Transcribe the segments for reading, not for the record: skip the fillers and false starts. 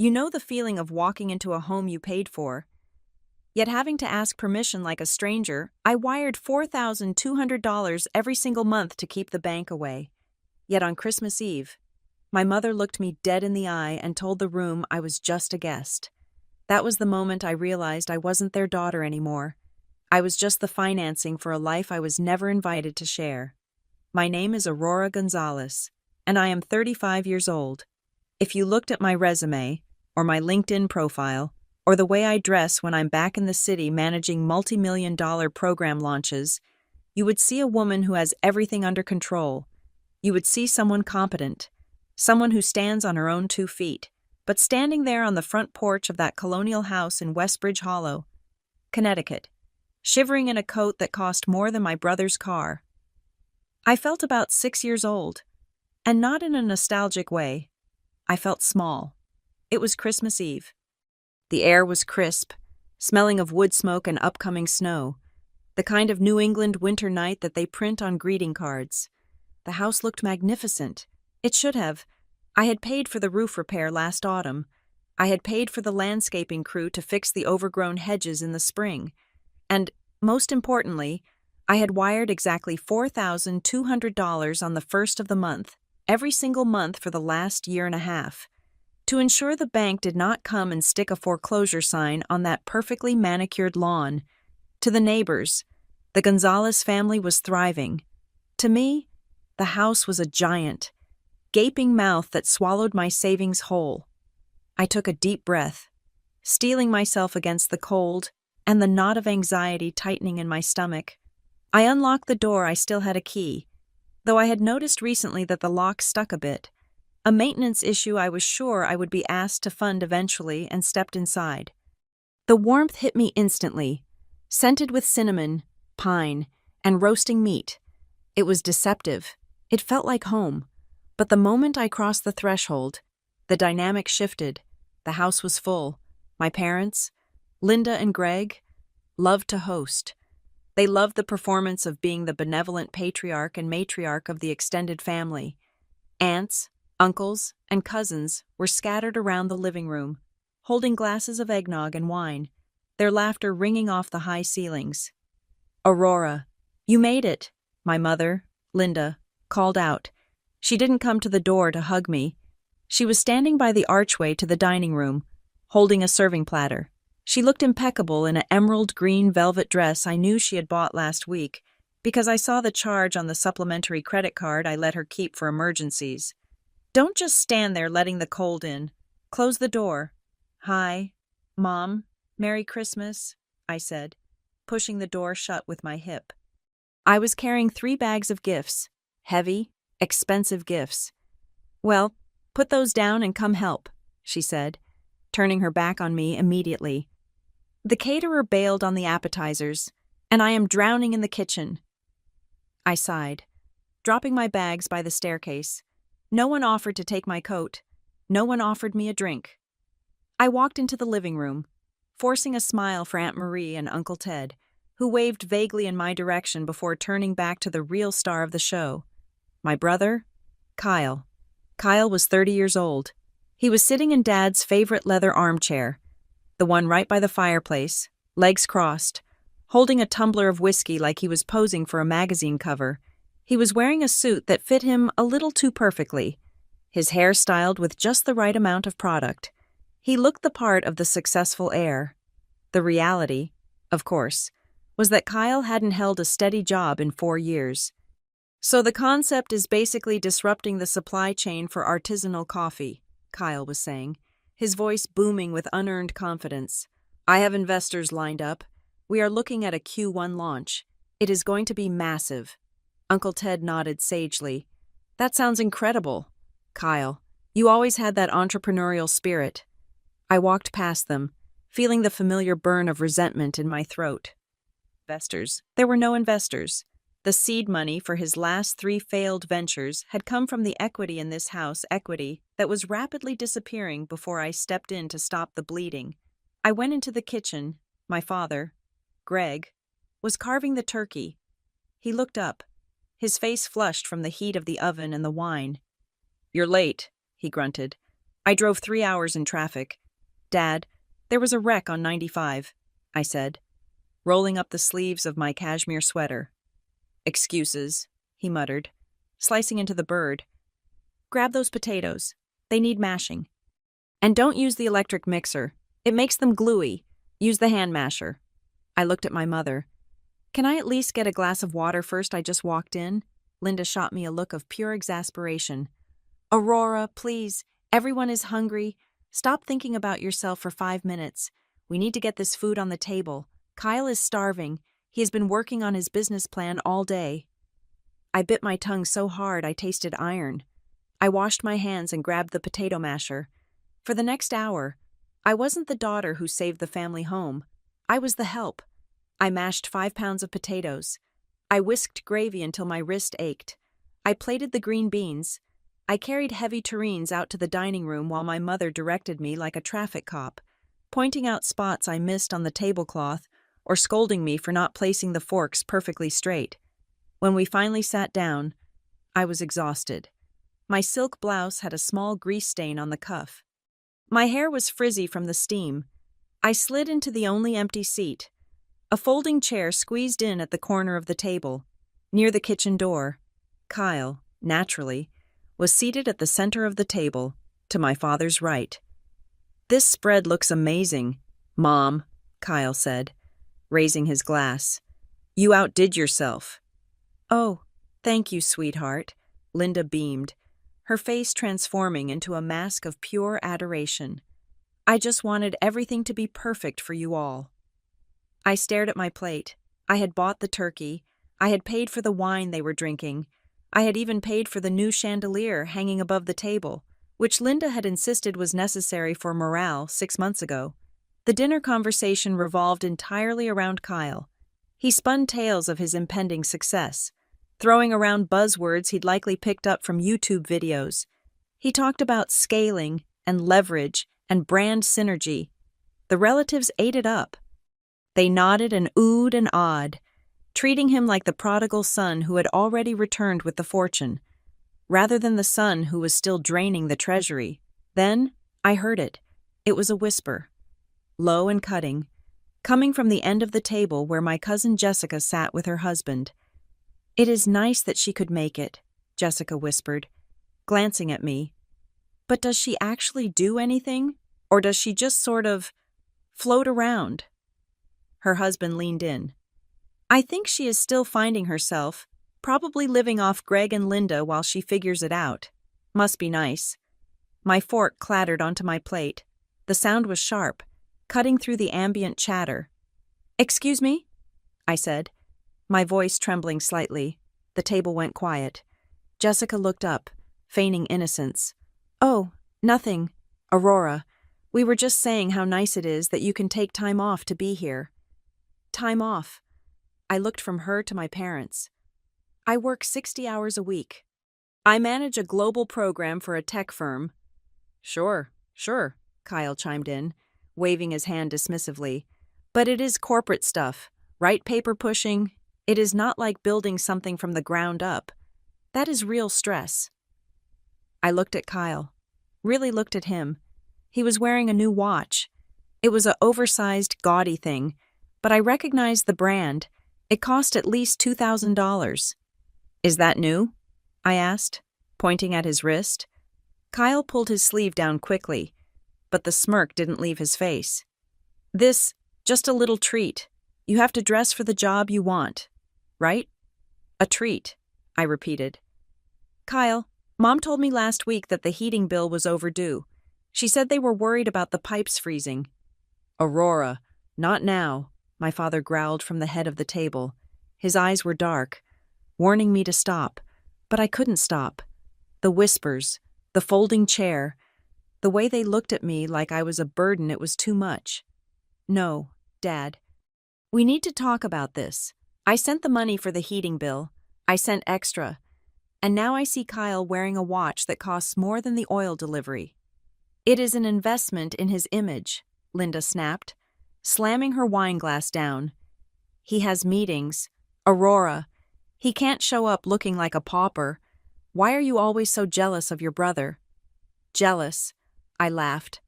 You know the feeling of walking into a home you paid for, yet having to ask permission like a stranger. I wired $4,200 every single month to keep the bank away. Yet on Christmas Eve, my mother looked me dead in the eye and told the room I was just a guest. That was the moment I realized I wasn't their daughter anymore. I was just the financing for a life I was never invited to share. My name is Aurora Gonzalez, and I am 35 years old. If you looked at my resume, or my LinkedIn profile, or the way I dress when I'm back in the city managing multi-million-dollar program launches, you would see a woman who has everything under control. You would see someone competent, someone who stands on her own 2 feet, but standing there on the front porch of that colonial house in Westbridge Hollow, Connecticut, shivering in a coat that cost more than my brother's car. I felt about 6 years old, and not in a nostalgic way. I felt small. It was Christmas Eve. The air was crisp, smelling of wood smoke and upcoming snow, the kind of New England winter night that they print on greeting cards. The house looked magnificent. It should have. I had paid for the roof repair last autumn. I had paid for the landscaping crew to fix the overgrown hedges in the spring. And, most importantly, I had wired exactly $4,200 on the first of the month, every single month for the last year and a half, to ensure the bank did not come and stick a foreclosure sign on that perfectly manicured lawn. To the neighbors, the Gonzalez family was thriving. To me, the house was a giant, gaping mouth that swallowed my savings whole. I took a deep breath, steeling myself against the cold and the knot of anxiety tightening in my stomach. I unlocked the door. I still had a key, though I had noticed recently that the lock stuck a bit. A maintenance issue I was sure I would be asked to fund eventually, and stepped inside. The warmth hit me instantly, scented with cinnamon, pine, and roasting meat. It was deceptive. It felt like home. But the moment I crossed the threshold, the dynamic shifted. The house was full. My parents, Linda and Greg, loved to host. They loved the performance of being the benevolent patriarch and matriarch of the extended family. Aunts, uncles, and cousins were scattered around the living room, holding glasses of eggnog and wine, their laughter ringing off the high ceilings. "Aurora, you made it," my mother, Linda, called out. She didn't come to the door to hug me. She was standing by the archway to the dining room, holding a serving platter. She looked impeccable in an emerald green velvet dress I knew she had bought last week, because I saw the charge on the supplementary credit card I let her keep for emergencies. "Don't just stand there letting the cold in. Close the door." "Hi, Mom. Merry Christmas," I said, pushing the door shut with my hip. I was carrying 3 bags of gifts, heavy, expensive gifts. "Well, put those down and come help," she said, turning her back on me immediately. "The caterer bailed on the appetizers, and I am drowning in the kitchen." I sighed, dropping my bags by the staircase. No one offered to take my coat. No one offered me a drink. I walked into the living room, forcing a smile for Aunt Marie and Uncle Ted, who waved vaguely in my direction before turning back to the real star of the show. My brother, Kyle. Kyle was 30 years old. He was sitting in Dad's favorite leather armchair, the one right by the fireplace, legs crossed, holding a tumbler of whiskey like he was posing for a magazine cover. He was wearing a suit that fit him a little too perfectly, his hair styled with just the right amount of product. He looked the part of the successful heir. The reality, of course, was that Kyle hadn't held a steady job in 4 years. "So the concept is basically disrupting the supply chain for artisanal coffee," Kyle was saying, his voice booming with unearned confidence. "I have investors lined up. We are looking at a Q1 launch. It is going to be massive." Uncle Ted nodded sagely. "That sounds incredible. Kyle, you always had that entrepreneurial spirit." I walked past them, feeling the familiar burn of resentment in my throat. Investors. There were no investors. The seed money for his last 3 failed ventures had come from the equity in this house, equity that was rapidly disappearing before I stepped in to stop the bleeding. I went into the kitchen. My father, Greg, was carving the turkey. He looked up, his face flushed from the heat of the oven and the wine. "You're late," he grunted. I drove 3 hours in traffic. Dad, there was a wreck on 95, I said, rolling up the sleeves of my cashmere sweater. Excuses, he muttered, slicing into the bird. Grab those potatoes. They need mashing. And don't use the electric mixer. It makes them gluey. Use the hand masher. I looked at my mother. Can I at least get a glass of water first? I just walked in. Linda shot me a look of pure exasperation. Aurora, please. Everyone is hungry. Stop thinking about yourself for 5 minutes. We need to get this food on the table. Kyle is starving. He has been working on his business plan all day. I bit my tongue so hard I tasted iron. I washed my hands and grabbed the potato masher. For the next hour, I wasn't the daughter who saved the family home. I was the help. I mashed 5 pounds of potatoes. I whisked gravy until my wrist ached. I plated the green beans. I carried heavy tureens out to the dining room while my mother directed me like a traffic cop, pointing out spots I missed on the tablecloth or scolding me for not placing the forks perfectly straight. When we finally sat down, I was exhausted. My silk blouse had a small grease stain on the cuff. My hair was frizzy from the steam. I slid into the only empty seat. A folding chair squeezed in at the corner of the table, near the kitchen door. Kyle, naturally, was seated at the center of the table, to my father's right. This spread looks amazing, Mom, Kyle said, raising his glass. You outdid yourself. Oh, thank you, sweetheart, Linda beamed, her face transforming into a mask of pure adoration. I just wanted everything to be perfect for you all. I stared at my plate. I had bought the turkey. I had paid for the wine they were drinking. I had even paid for the new chandelier hanging above the table, which Linda had insisted was necessary for morale 6 months ago. The dinner conversation revolved entirely around Kyle. He spun tales of his impending success, throwing around buzzwords he'd likely picked up from YouTube videos. He talked about scaling and leverage and brand synergy. The relatives ate it up. They nodded and oohed and awed, treating him like the prodigal son who had already returned with the fortune, rather than the son who was still draining the treasury. Then I heard it. It was a whisper, low and cutting, coming from the end of the table where my cousin Jessica sat with her husband. It is nice that she could make it, Jessica whispered, glancing at me. But does she actually do anything, or does she just sort of float around? Her husband leaned in. I think she is still finding herself, probably living off Greg and Linda while she figures it out. Must be nice. My fork clattered onto my plate. The sound was sharp, cutting through the ambient chatter. Excuse me? I said, my voice trembling slightly. The table went quiet. Jessica looked up, feigning innocence. Oh, nothing. Aurora, we were just saying how nice it is that you can take time off to be here. Time off. I looked from her to my parents. I work 60 hours a week. I manage a global program for a tech firm. Sure, Kyle chimed in, waving his hand dismissively. But it is corporate stuff, right? Paper pushing. It is not like building something from the ground up. That is real stress. I looked at Kyle. Really looked at him. He was wearing a new watch. It was an oversized, gaudy thing, but I recognized the brand. It cost at least $2,000. Is that new? I asked, pointing at his wrist. Kyle pulled his sleeve down quickly, but the smirk didn't leave his face. This, just a little treat. You have to dress for the job you want, right? A treat, I repeated. Kyle, Mom told me last week that the heating bill was overdue. She said they were worried about the pipes freezing. Aurora, not now, my father growled from the head of the table. His eyes were dark, warning me to stop, but I couldn't stop. The whispers, the folding chair, the way they looked at me like I was a burden, it was too much. No, Dad. We need to talk about this. I sent the money for the heating bill. I sent extra. And now I see Kyle wearing a watch that costs more than the oil delivery. It is an investment in his image, Linda snapped, slamming her wine glass down. He has meetings. Aurora. He can't show up looking like a pauper. Why are you always so jealous of your brother? Jealous. I laughed.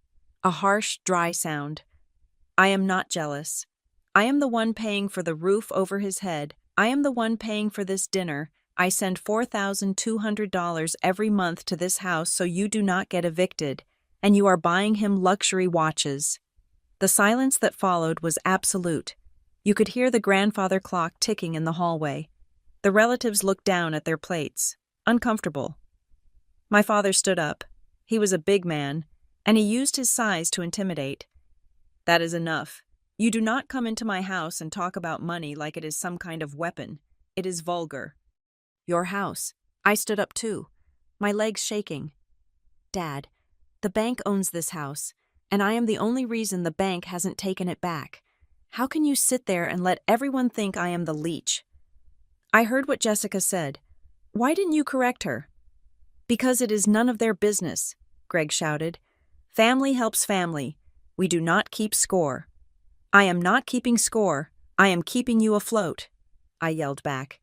A harsh, dry sound. I am not jealous. I am the one paying for the roof over his head. I am the one paying for this dinner. I send $4,200 every month to this house so you do not get evicted, and you are buying him luxury watches. The silence that followed was absolute. You could hear the grandfather clock ticking in the hallway. The relatives looked down at their plates, uncomfortable. My father stood up. He was a big man, and he used his size to intimidate. That is enough. You do not come into my house and talk about money like it is some kind of weapon. It is vulgar. Your house. I stood up too, my legs shaking. Dad, the bank owns this house, and I am the only reason the bank hasn't taken it back. How can you sit there and let everyone think I am the leech? I heard what Jessica said. Why didn't you correct her? Because it is none of their business, Greg shouted. Family helps family. We do not keep score. I am not keeping score. I am keeping you afloat, I yelled back.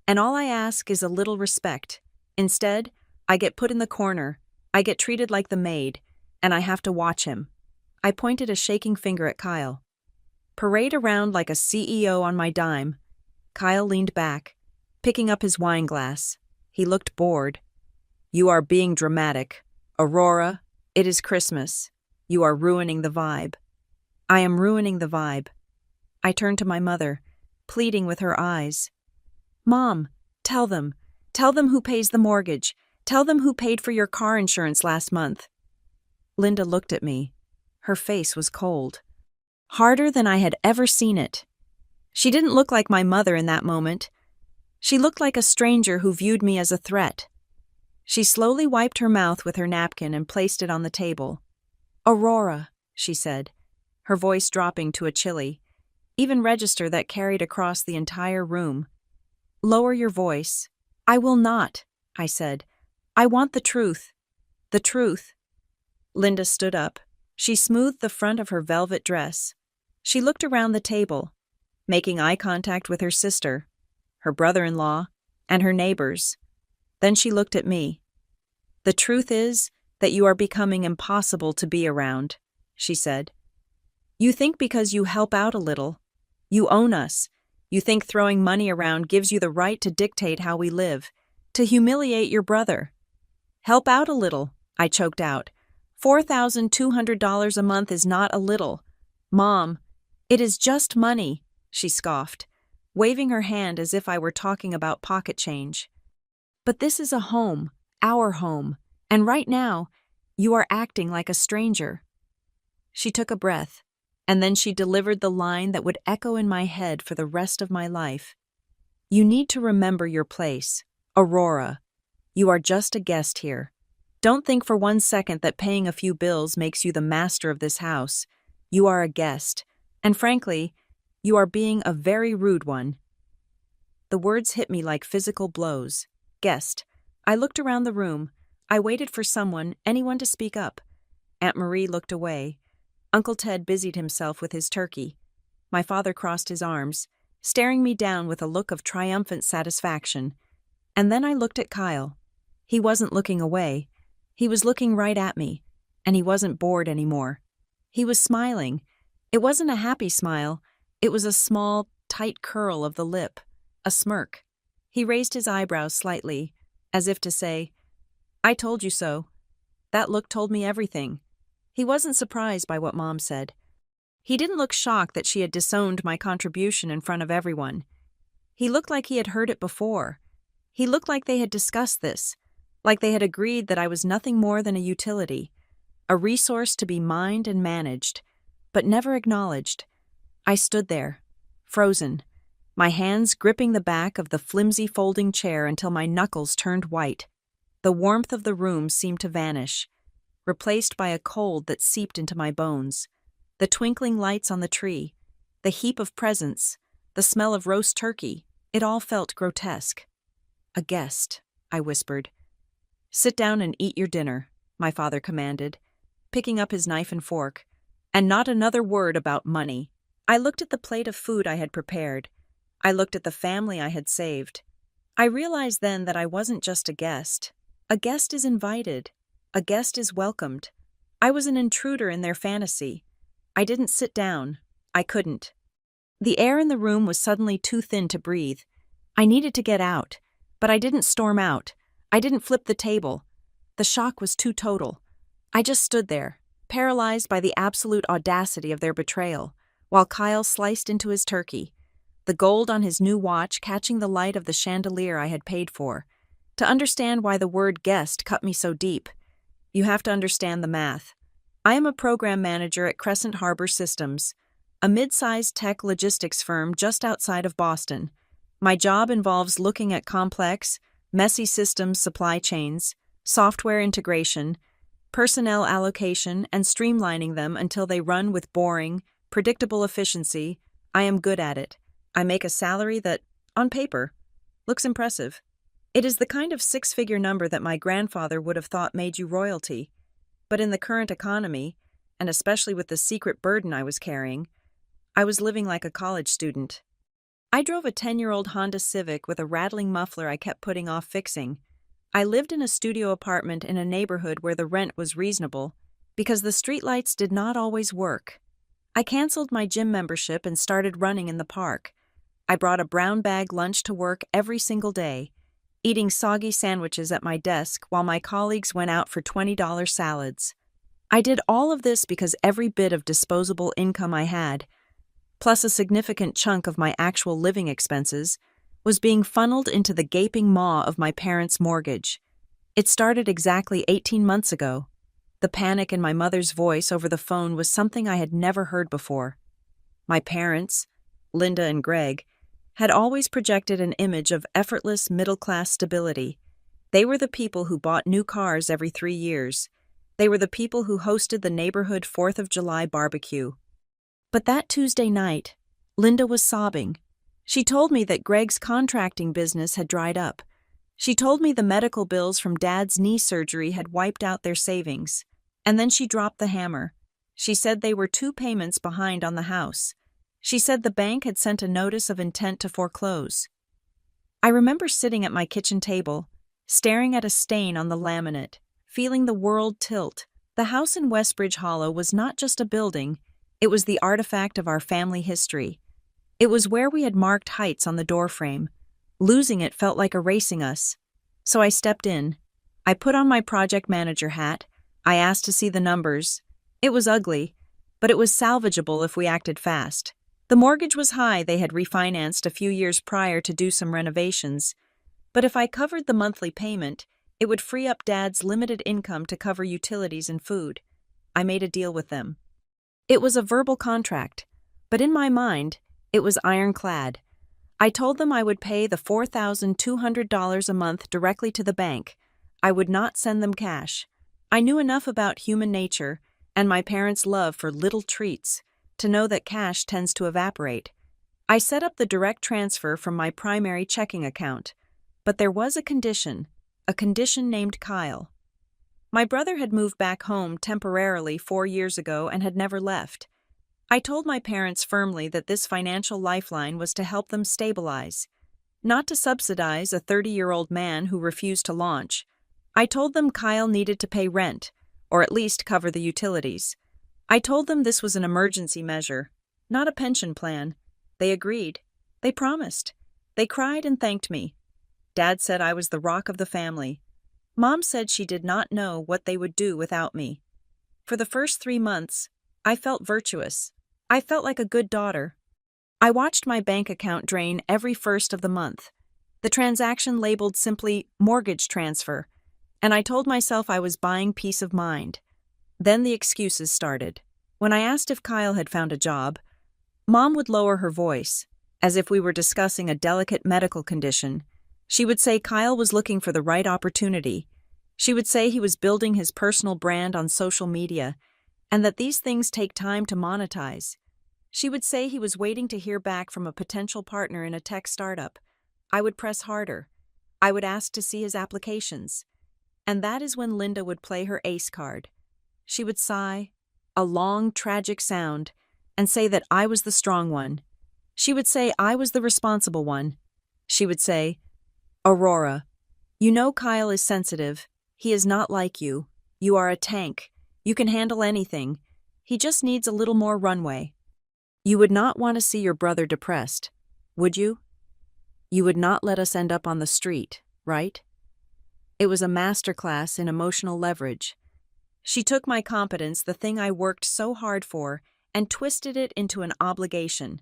And all I ask is a little respect. Instead, I get put in the corner. I get treated like the maid, and I have to watch him. I pointed a shaking finger at Kyle. Parade around like a CEO on my dime. Kyle leaned back, picking up his wine glass. He looked bored. You are being dramatic. Aurora, it is Christmas. You are ruining the vibe. I am ruining the vibe. I turned to my mother, pleading with her eyes. Mom, tell them. Tell them who pays the mortgage. Tell them who paid for your car insurance last month. Linda looked at me. Her face was cold. Harder than I had ever seen it. She didn't look like my mother in that moment. She looked like a stranger who viewed me as a threat. She slowly wiped her mouth with her napkin and placed it on the table. Aurora, she said, her voice dropping to a chilly, even register that carried across the entire room. Lower your voice. I will not, I said. I want the truth. The truth. Linda stood up. She smoothed the front of her velvet dress. She looked around the table, making eye contact with her sister, her brother-in-law, and her neighbors. Then she looked at me. The truth is that you are becoming impossible to be around, she said. You think because you help out a little, you own us. You think throwing money around gives you the right to dictate how we live, to humiliate your brother. Help out a little, I choked out. $4,200 a month is not a little. Mom, it is just money, she scoffed, waving her hand as if I were talking about pocket change. But this is a home, our home, and right now, you are acting like a stranger. She took a breath, and then she delivered the line that would echo in my head for the rest of my life. You need to remember your place, Aurora. You are just a guest here. Don't think for 1 second that paying a few bills makes you the master of this house. You are a guest, and frankly, you are being a very rude one. The words hit me like physical blows. Guest. I looked around the room. I waited for anyone to speak up. Aunt Marie looked away. Uncle Ted busied himself with his turkey. My father crossed his arms, staring me down with a look of triumphant satisfaction. And then I looked at Kyle. He wasn't looking away. He was looking right at me, and he wasn't bored anymore. He was smiling. It wasn't a happy smile. It was a small, tight curl of the lip, a smirk. He raised his eyebrows slightly, as if to say, I told you so. That look told me everything. He wasn't surprised by what Mom said. He didn't look shocked that she had disowned my contribution in front of everyone. He looked like he had heard it before. He looked like they had discussed this, like they had agreed that I was nothing more than a utility, a resource to be mined and managed, but never acknowledged. I stood there, frozen, my hands gripping the back of the flimsy folding chair until my knuckles turned white. The warmth of the room seemed to vanish, replaced by a cold that seeped into my bones. The twinkling lights on the tree, the heap of presents, the smell of roast turkey, it all felt grotesque. A guest, I whispered. Sit down and eat your dinner, my father commanded, picking up his knife and fork, and not another word about money. I looked at the plate of food I had prepared. I looked at the family I had saved. I realized then that I wasn't just a guest. A guest is invited. A guest is welcomed. I was an intruder in their fantasy. I didn't sit down. I couldn't. The air in the room was suddenly too thin to breathe. I needed to get out, but I didn't storm out. I didn't flip the table. The shock was too total. I just stood there, paralyzed by the absolute audacity of their betrayal, while Kyle sliced into his turkey, the gold on his new watch catching the light of the chandelier I had paid for. To understand why the word guest cut me so deep, you have to understand the math. I am a program manager at Crescent Harbor Systems, a mid-sized tech logistics firm just outside of Boston. My job involves looking at complex, messy systems supply chains, software integration, personnel allocation, and streamlining them until they run with boring, predictable efficiency. I am good at it. I make a salary that, on paper, looks impressive. It is the kind of six-figure number that my grandfather would have thought made you royalty. But in the current economy, and especially with the secret burden I was carrying, I was living like a college student. I drove a 10-year-old Honda Civic with a rattling muffler I kept putting off fixing. I lived in a studio apartment in a neighborhood where the rent was reasonable, because the streetlights did not always work. I canceled my gym membership and started running in the park. I brought a brown bag lunch to work every single day, eating soggy sandwiches at my desk while my colleagues went out for $20 salads. I did all of this because every bit of disposable income I had, plus a significant chunk of my actual living expenses, was being funneled into the gaping maw of my parents' mortgage. It started exactly 18 months ago. The panic in my mother's voice over the phone was something I had never heard before. My parents, Linda and Greg, had always projected an image of effortless middle-class stability. They were the people who bought new cars every 3 years. They were the people who hosted the neighborhood 4th of July barbecue. But that Tuesday night, Linda was sobbing. She told me that Greg's contracting business had dried up. She told me the medical bills from Dad's knee surgery had wiped out their savings. And then she dropped the hammer. She said they were 2 payments behind on the house. She said the bank had sent a notice of intent to foreclose. I remember sitting at my kitchen table, staring at a stain on the laminate, feeling the world tilt. The house in Westbridge Hollow was not just a building, it was the artifact of our family history. It was where we had marked heights on the doorframe. Losing it felt like erasing us. So I stepped in. I put on my project manager hat. I asked to see the numbers. It was ugly, but it was salvageable if we acted fast. The mortgage was high. They had refinanced a few years prior to do some renovations. But if I covered the monthly payment, it would free up Dad's limited income to cover utilities and food. I made a deal with them. It was a verbal contract, but in my mind, it was ironclad. I told them I would pay the $4,200 a month directly to the bank. I would not send them cash. I knew enough about human nature and my parents' love for little treats to know that cash tends to evaporate. I set up the direct transfer from my primary checking account, but there was a condition named Kyle. My brother had moved back home temporarily 4 years ago and had never left. I told my parents firmly that this financial lifeline was to help them stabilize, not to subsidize a 30-year-old man who refused to launch. I told them Kyle needed to pay rent, or at least cover the utilities. I told them this was an emergency measure, not a pension plan. They agreed. They promised. They cried and thanked me. Dad said I was the rock of the family. Mom said she did not know what they would do without me. For the first 3 months, I felt virtuous. I felt like a good daughter. I watched my bank account drain every first of the month. The transaction labeled simply mortgage transfer, and I told myself I was buying peace of mind. Then the excuses started. When I asked if Kyle had found a job, Mom would lower her voice, as if we were discussing a delicate medical condition. She would say Kyle was looking for the right opportunity. She would say he was building his personal brand on social media, and that these things take time to monetize. She would say he was waiting to hear back from a potential partner in a tech startup. I would press harder. I would ask to see his applications. And that is when Linda would play her ace card. She would sigh, a long, tragic sound, and say that I was the strong one. She would say I was the responsible one. She would say, "Aurora, you know Kyle is sensitive. He is not like you. You are a tank. You can handle anything. He just needs a little more runway. You would not want to see your brother depressed, would you? You would not let us end up on the street, right? It was a masterclass in emotional leverage. She took my competence, the thing I worked so hard for, and twisted it into an obligation.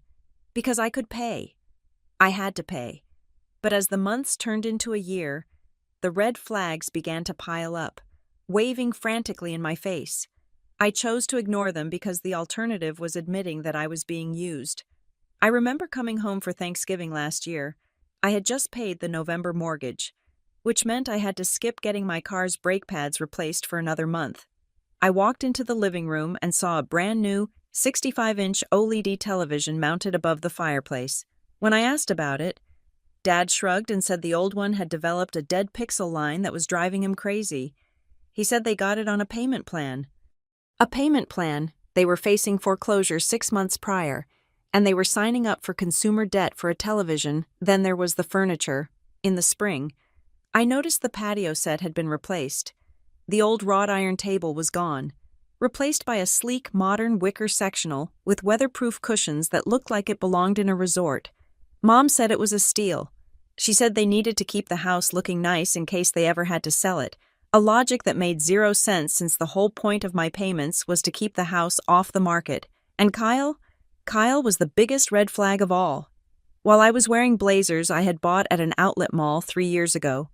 Because I could pay. I had to pay. But as the months turned into a year, the red flags began to pile up, waving frantically in my face. I chose to ignore them because the alternative was admitting that I was being used. I remember coming home for Thanksgiving last year. I had just paid the November mortgage, which meant I had to skip getting my car's brake pads replaced for another month. I walked into the living room and saw a brand new 65-inch OLED television mounted above the fireplace. When I asked about it, Dad shrugged and said the old one had developed a dead pixel line that was driving him crazy. He said they got it on a payment plan. A payment plan. They were facing foreclosure 6 months prior, and they were signing up for consumer debt for a television. Then there was the furniture. In the spring, I noticed the patio set had been replaced. The old wrought iron table was gone, replaced by a sleek, modern wicker sectional with weatherproof cushions that looked like it belonged in a resort. Mom said it was a steal. She said they needed to keep the house looking nice in case they ever had to sell it, a logic that made 0 sense since the whole point of my payments was to keep the house off the market. And Kyle was the biggest red flag of all. While I was wearing blazers I had bought at an outlet mall 3 years ago,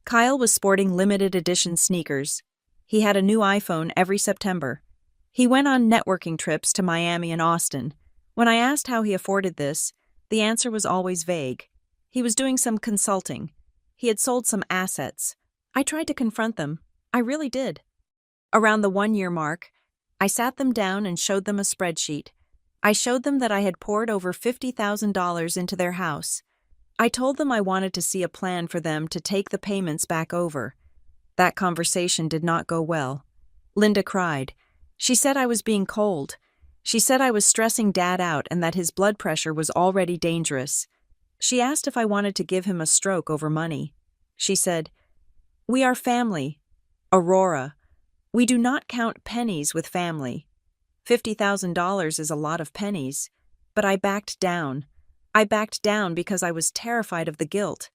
Kyle was sporting limited edition sneakers. He had a new iPhone every September. He went on networking trips to Miami and Austin. When I asked how he afforded this, the answer was always vague. He was doing some consulting. He had sold some assets. I tried to confront them. I really did. Around the 1-year mark, I sat them down and showed them a spreadsheet. I showed them that I had poured over $50,000 into their house. I told them I wanted to see a plan for them to take the payments back over. That conversation did not go well. Linda cried. She said I was being cold. She said I was stressing Dad out and that his blood pressure was already dangerous. She asked if I wanted to give him a stroke over money. She said, "We are family. Aurora. We do not count pennies with family. $50,000 is a lot of pennies." But I backed down. I backed down because I was terrified of the guilt.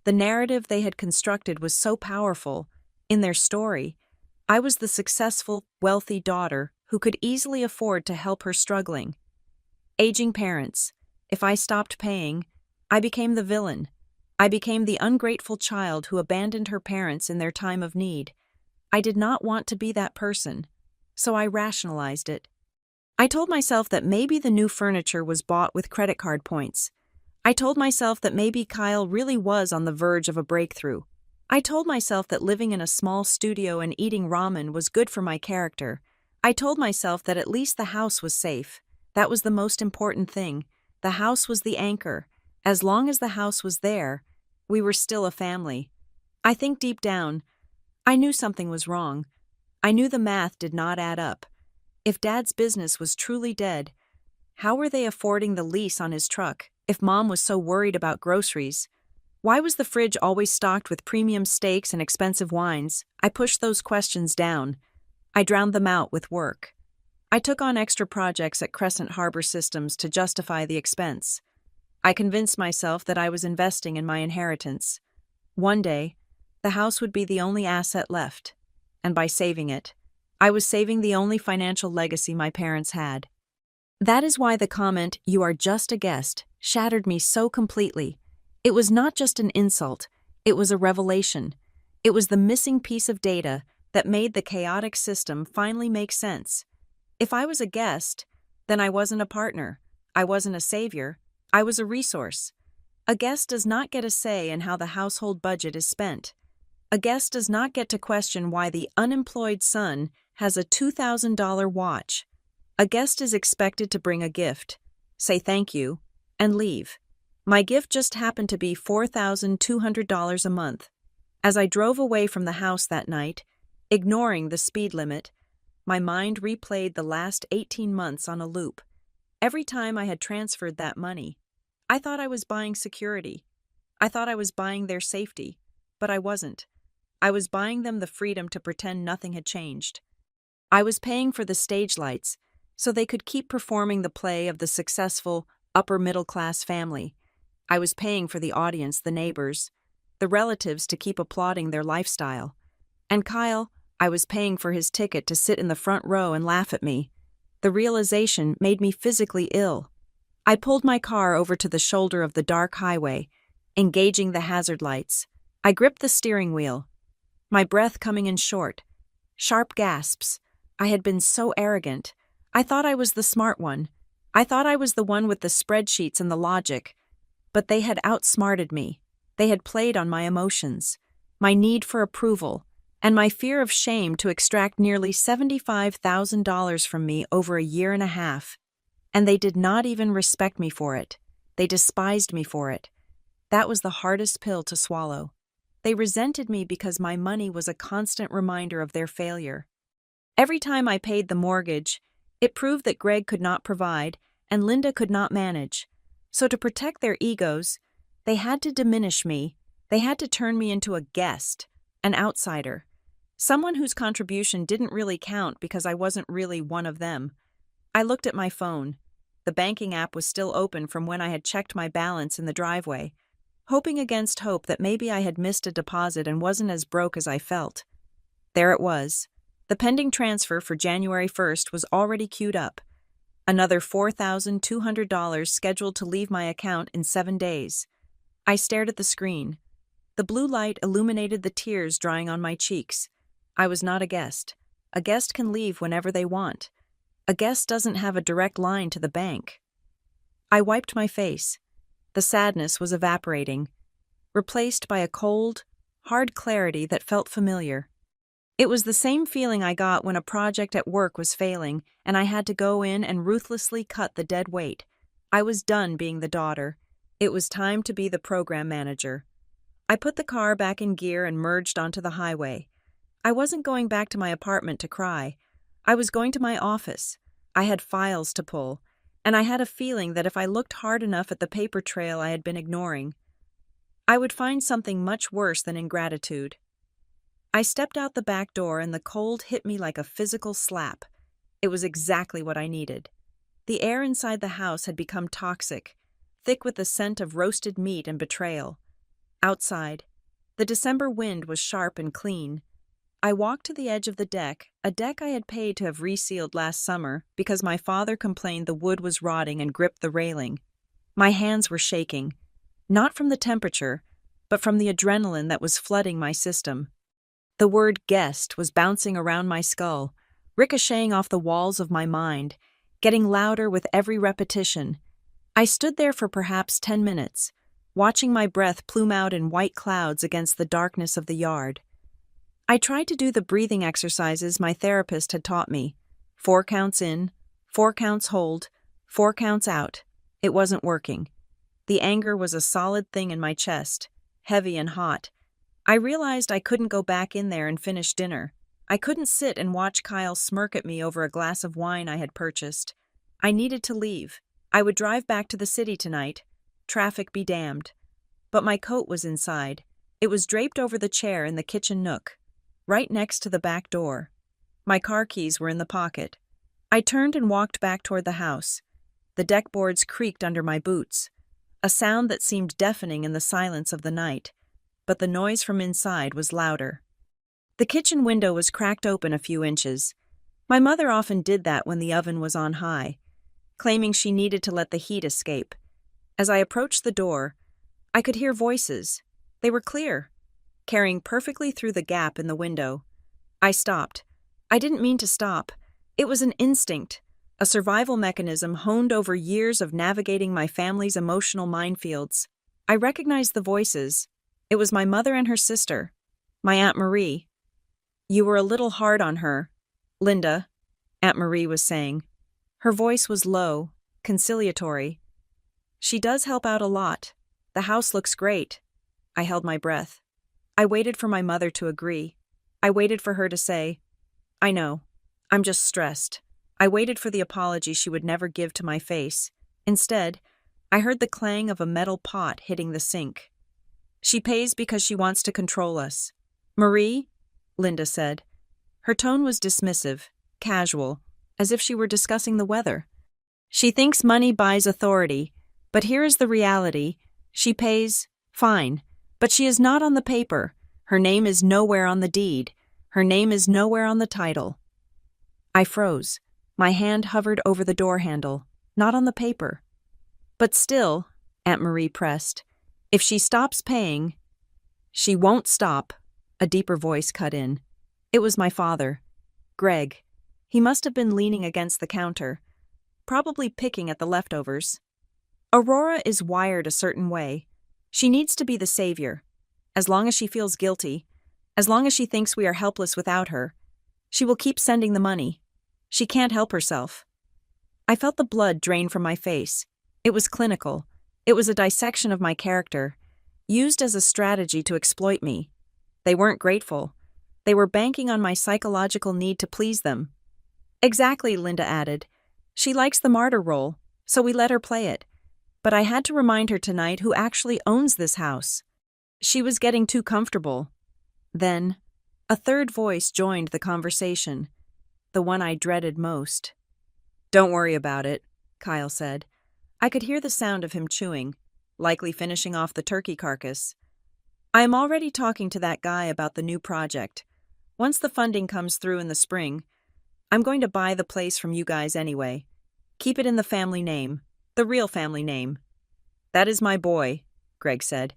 The narrative they had constructed was so powerful. In their story, I was the successful, wealthy daughter who could easily afford to help her struggling. Aging parents. If I stopped paying, I became the villain. I became the ungrateful child who abandoned her parents in their time of need. I did not want to be that person, so I rationalized it. I told myself that maybe the new furniture was bought with credit card points. I told myself that maybe Kyle really was on the verge of a breakthrough. I told myself that living in a small studio and eating ramen was good for my character. I told myself that at least the house was safe. That was the most important thing. The house was the anchor. As long as the house was there, we were still a family. I think deep down, I knew something was wrong. I knew the math did not add up. If Dad's business was truly dead, how were they affording the lease on his truck if Mom was so worried about groceries? Why was the fridge always stocked with premium steaks and expensive wines? I pushed those questions down. I drowned them out with work. I took on extra projects at Crescent Harbor Systems to justify the expense. I convinced myself that I was investing in my inheritance. One day, the house would be the only asset left, and by saving it, I was saving the only financial legacy my parents had. That is why the comment, "You are just a guest," shattered me so completely. It was not just an insult, it was a revelation. It was the missing piece of data that made the chaotic system finally make sense. If I was a guest, then I wasn't a partner. I wasn't a savior. I was a resource. A guest does not get a say in how the household budget is spent. A guest does not get to question why the unemployed son has a $2,000 watch. A guest is expected to bring a gift, say thank you, and leave. My gift just happened to be $4,200 a month. As I drove away from the house that night, ignoring the speed limit, my mind replayed the last 18 months on a loop. Every time I had transferred that money, I thought I was buying security. I thought I was buying their safety, but I wasn't. I was buying them the freedom to pretend nothing had changed. I was paying for the stage lights so they could keep performing the play of the successful, upper-middle-class family. I was paying for the audience, the neighbors, the relatives to keep applauding their lifestyle. And Kyle, I was paying for his ticket to sit in the front row and laugh at me. The realization made me physically ill. I pulled my car over to the shoulder of the dark highway, engaging the hazard lights. I gripped the steering wheel, my breath coming in short. Sharp gasps. I had been so arrogant. I thought I was the smart one. I thought I was the one with the spreadsheets and the logic. But they had outsmarted me. They had played on my emotions, my need for approval, and my fear of shame to extract nearly $75,000 from me over a year and a half. And they did not even respect me for it. They despised me for it. That was the hardest pill to swallow. They resented me because my money was a constant reminder of their failure. Every time I paid the mortgage, it proved that Greg could not provide and Linda could not manage. So to protect their egos, they had to diminish me. They had to turn me into a guest, an outsider, someone whose contribution didn't really count because I wasn't really one of them. I looked at my phone. The banking app was still open from when I had checked my balance in the driveway, hoping against hope that maybe I had missed a deposit and wasn't as broke as I felt. There it was. The pending transfer for January 1st was already queued up. Another $4,200 scheduled to leave my account in 7 days. I stared at the screen. The blue light illuminated the tears drying on my cheeks. I was not a guest. A guest can leave whenever they want. A guest doesn't have a direct line to the bank. I wiped my face. The sadness was evaporating, replaced by a cold, hard clarity that felt familiar. It was the same feeling I got when a project at work was failing and I had to go in and ruthlessly cut the dead weight. I was done being the daughter. It was time to be the program manager. I put the car back in gear and merged onto the highway. I wasn't going back to my apartment to cry. I was going to my office. I had files to pull, and I had a feeling that if I looked hard enough at the paper trail I had been ignoring, I would find something much worse than ingratitude. I stepped out the back door and the cold hit me like a physical slap. It was exactly what I needed. The air inside the house had become toxic, thick with the scent of roasted meat and betrayal. Outside, the December wind was sharp and clean. I walked to the edge of the deck, a deck I had paid to have resealed last summer because my father complained the wood was rotting and gripped the railing. My hands were shaking, not from the temperature, but from the adrenaline that was flooding my system. The word guest was bouncing around my skull, ricocheting off the walls of my mind, getting louder with every repetition. I stood there for perhaps 10 minutes, watching my breath plume out in white clouds against the darkness of the yard. I tried to do the breathing exercises my therapist had taught me. 4 counts in, 4 counts hold, 4 counts out. It wasn't working. The anger was a solid thing in my chest, heavy and hot. I realized I couldn't go back in there and finish dinner. I couldn't sit and watch Kyle smirk at me over a glass of wine I had purchased. I needed to leave. I would drive back to the city tonight. Traffic be damned. But my coat was inside. It was draped over the chair in the kitchen nook, right next to the back door. My car keys were in the pocket. I turned and walked back toward the house. The deck boards creaked under my boots, a sound that seemed deafening in the silence of the night, but the noise from inside was louder. The kitchen window was cracked open a few inches. My mother often did that when the oven was on high, claiming she needed to let the heat escape. As I approached the door, I could hear voices. They were clear, carrying perfectly through the gap in the window. I stopped. I didn't mean to stop. It was an instinct, a survival mechanism honed over years of navigating my family's emotional minefields. I recognized the voices. It was my mother and her sister, my Aunt Marie. "You were a little hard on her, Linda," Aunt Marie was saying. Her voice was low, conciliatory. "She does help out a lot. The house looks great." I held my breath. I waited for my mother to agree. I waited for her to say, "I know. I'm just stressed." I waited for the apology she would never give to my face. Instead, I heard the clang of a metal pot hitting the sink. "She pays because she wants to control us." "Marie?" Linda said. Her tone was dismissive. casual, as if she were discussing the weather. She thinks money buys authority, but here is the reality. She pays, fine, but she is not on the paper. Her name is nowhere on the deed. Her name is nowhere on the title. I froze. My hand hovered over the door handle, not on the paper. But still, Aunt Marie pressed, if she stops paying— She won't stop, a deeper voice cut in. It was my father, Greg. He must have been leaning against the counter, probably picking at the leftovers. Aurora is wired a certain way. She needs to be the savior. As long as she feels guilty, as long as she thinks we are helpless without her, she will keep sending the money. She can't help herself. I felt the blood drain from my face. It was clinical. It was a dissection of my character, used as a strategy to exploit me. They weren't grateful. They were banking on my psychological need to please them. Exactly, Linda added. She likes the martyr role, so we let her play it. But I had to remind her tonight who actually owns this house. She was getting too comfortable. Then, a third voice joined the conversation, the one I dreaded most. Don't worry about it, Kyle said. I could hear the sound of him chewing, likely finishing off the turkey carcass. I am already talking to that guy about the new project. Once the funding comes through in the spring, I'm going to buy the place from you guys anyway. Keep it in the family name, the real family name. That is my boy, Greg said,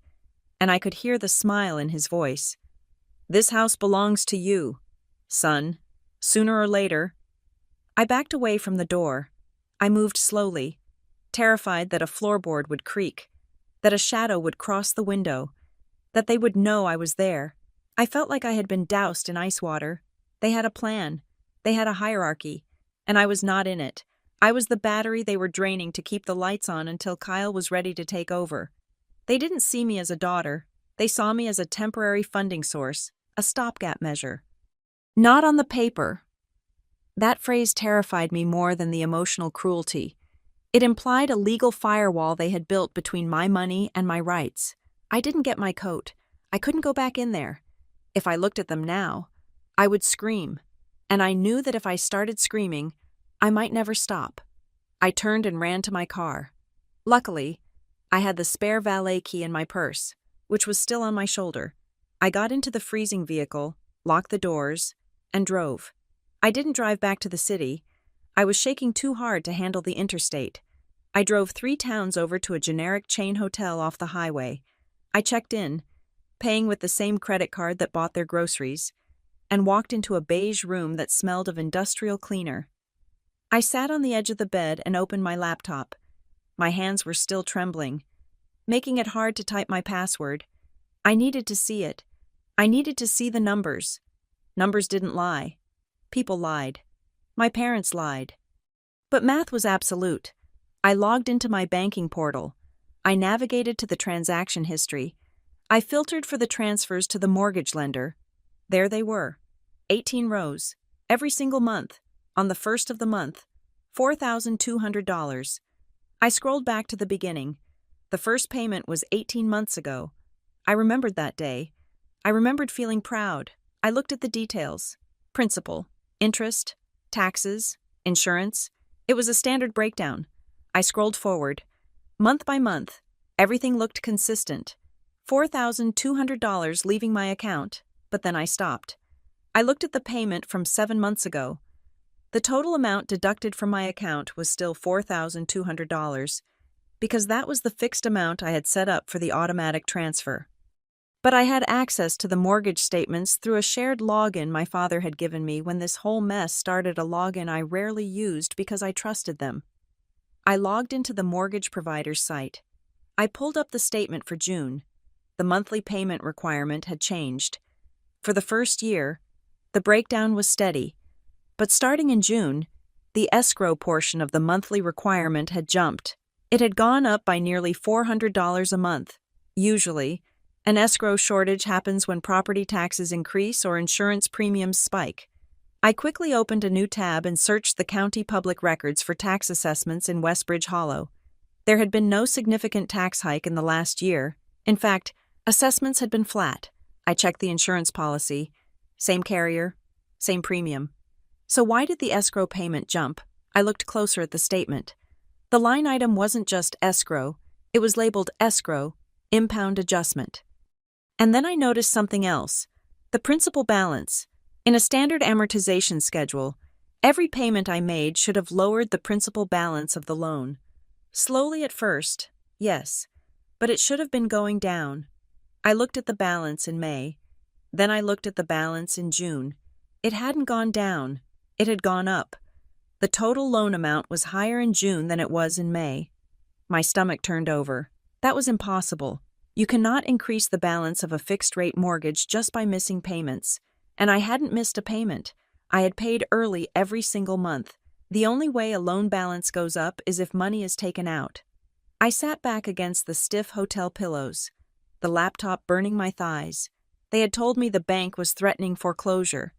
and I could hear the smile in his voice. This house belongs to you, son, sooner or later. I backed away from the door. I moved slowly, terrified that a floorboard would creak, that a shadow would cross the window, that they would know I was there. I felt like I had been doused in ice water. They had a plan. They had a hierarchy, and I was not in it. I was the battery they were draining to keep the lights on until Kyle was ready to take over. They didn't see me as a daughter. They saw me as a temporary funding source, a stopgap measure. Not on the paper. That phrase terrified me more than the emotional cruelty. It implied a legal firewall they had built between my money and my rights. I didn't get my coat. I couldn't go back in there. If I looked at them now, I would scream. And I knew that if I started screaming, I might never stop. I turned and ran to my car. Luckily, I had the spare valet key in my purse, which was still on my shoulder. I got into the freezing vehicle, locked the doors, and drove. I didn't drive back to the city. I was shaking too hard to handle the interstate. I drove 3 towns over to a generic chain hotel off the highway. I checked in, paying with the same credit card that bought their groceries, and walked into a beige room that smelled of industrial cleaner. I sat on the edge of the bed and opened my laptop. My hands were still trembling, making it hard to type my password. I needed to see it. I needed to see the numbers. Numbers didn't lie. People lied. My parents lied. But math was absolute. I logged into my banking portal. I navigated to the transaction history. I filtered for the transfers to the mortgage lender. There they were, 18 rows, every single month, on the first of the month, $4,200. I scrolled back to the beginning. The first payment was 18 months ago. I remembered that day. I remembered feeling proud. I looked at the details. Principal, interest, taxes, insurance. It was a standard breakdown. I scrolled forward. Month by month, everything looked consistent. $4,200 leaving my account, but then I stopped. I looked at the payment from 7 months ago. The total amount deducted from my account was still $4,200, because that was the fixed amount I had set up for the automatic transfer. But I had access to the mortgage statements through a shared login my father had given me when this whole mess started, a login I rarely used because I trusted them. I logged into the mortgage provider's site. I pulled up the statement for June. The monthly payment requirement had changed. For the first year, the breakdown was steady, but starting in June, the escrow portion of the monthly requirement had jumped. It had gone up by nearly $400 a month. Usually, an escrow shortage happens when property taxes increase or insurance premiums spike. I quickly opened a new tab and searched the county public records for tax assessments in Westbridge Hollow. There had been no significant tax hike in the last year. In fact, assessments had been flat. I checked the insurance policy. Same carrier, same premium. So why did the escrow payment jump? I looked closer at the statement. The line item wasn't just escrow, it was labeled escrow, impound adjustment. And then I noticed something else. The principal balance. In a standard amortization schedule, every payment I made should have lowered the principal balance of the loan. Slowly at first, yes, but it should have been going down. I looked at the balance in May. Then I looked at the balance in June. It hadn't gone down. It had gone up. The total loan amount was higher in June than it was in May. My stomach turned over. That was impossible. You cannot increase the balance of a fixed-rate mortgage just by missing payments. And I hadn't missed a payment. I had paid early every single month. The only way a loan balance goes up is if money is taken out. I sat back against the stiff hotel pillows, the laptop burning my thighs. They had told me the bank was threatening foreclosure.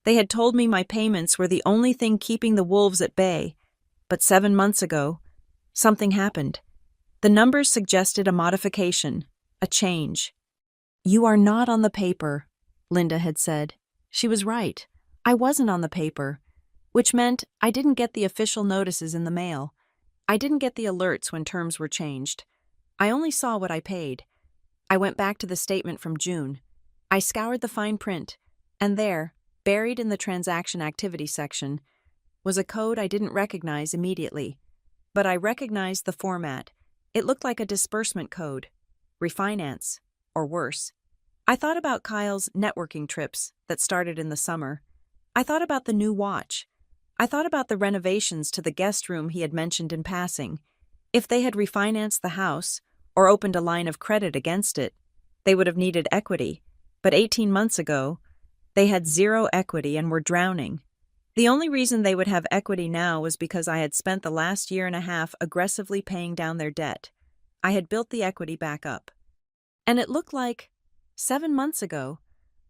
They had told me my payments were the only thing keeping the wolves at bay. But 7 months ago, something happened. The numbers suggested a modification, a change. "You are not on the paper," Linda had said. She was right. I wasn't on the paper, which meant I didn't get the official notices in the mail. I didn't get the alerts when terms were changed. I only saw what I paid. I went back to the statement from June. I scoured the fine print, and there, buried in the transaction activity section, was a code I didn't recognize immediately. But I recognized the format. It looked like a disbursement code. Refinance, or worse. I thought about Kyle's networking trips that started in the summer. I thought about the new watch. I thought about the renovations to the guest room he had mentioned in passing. If they had refinanced the house, or opened a line of credit against it, they would have needed equity. But 18 months ago, they had zero equity and were drowning. The only reason they would have equity now was because I had spent the last year and a half aggressively paying down their debt. I had built the equity back up. And it looked like, 7 months ago,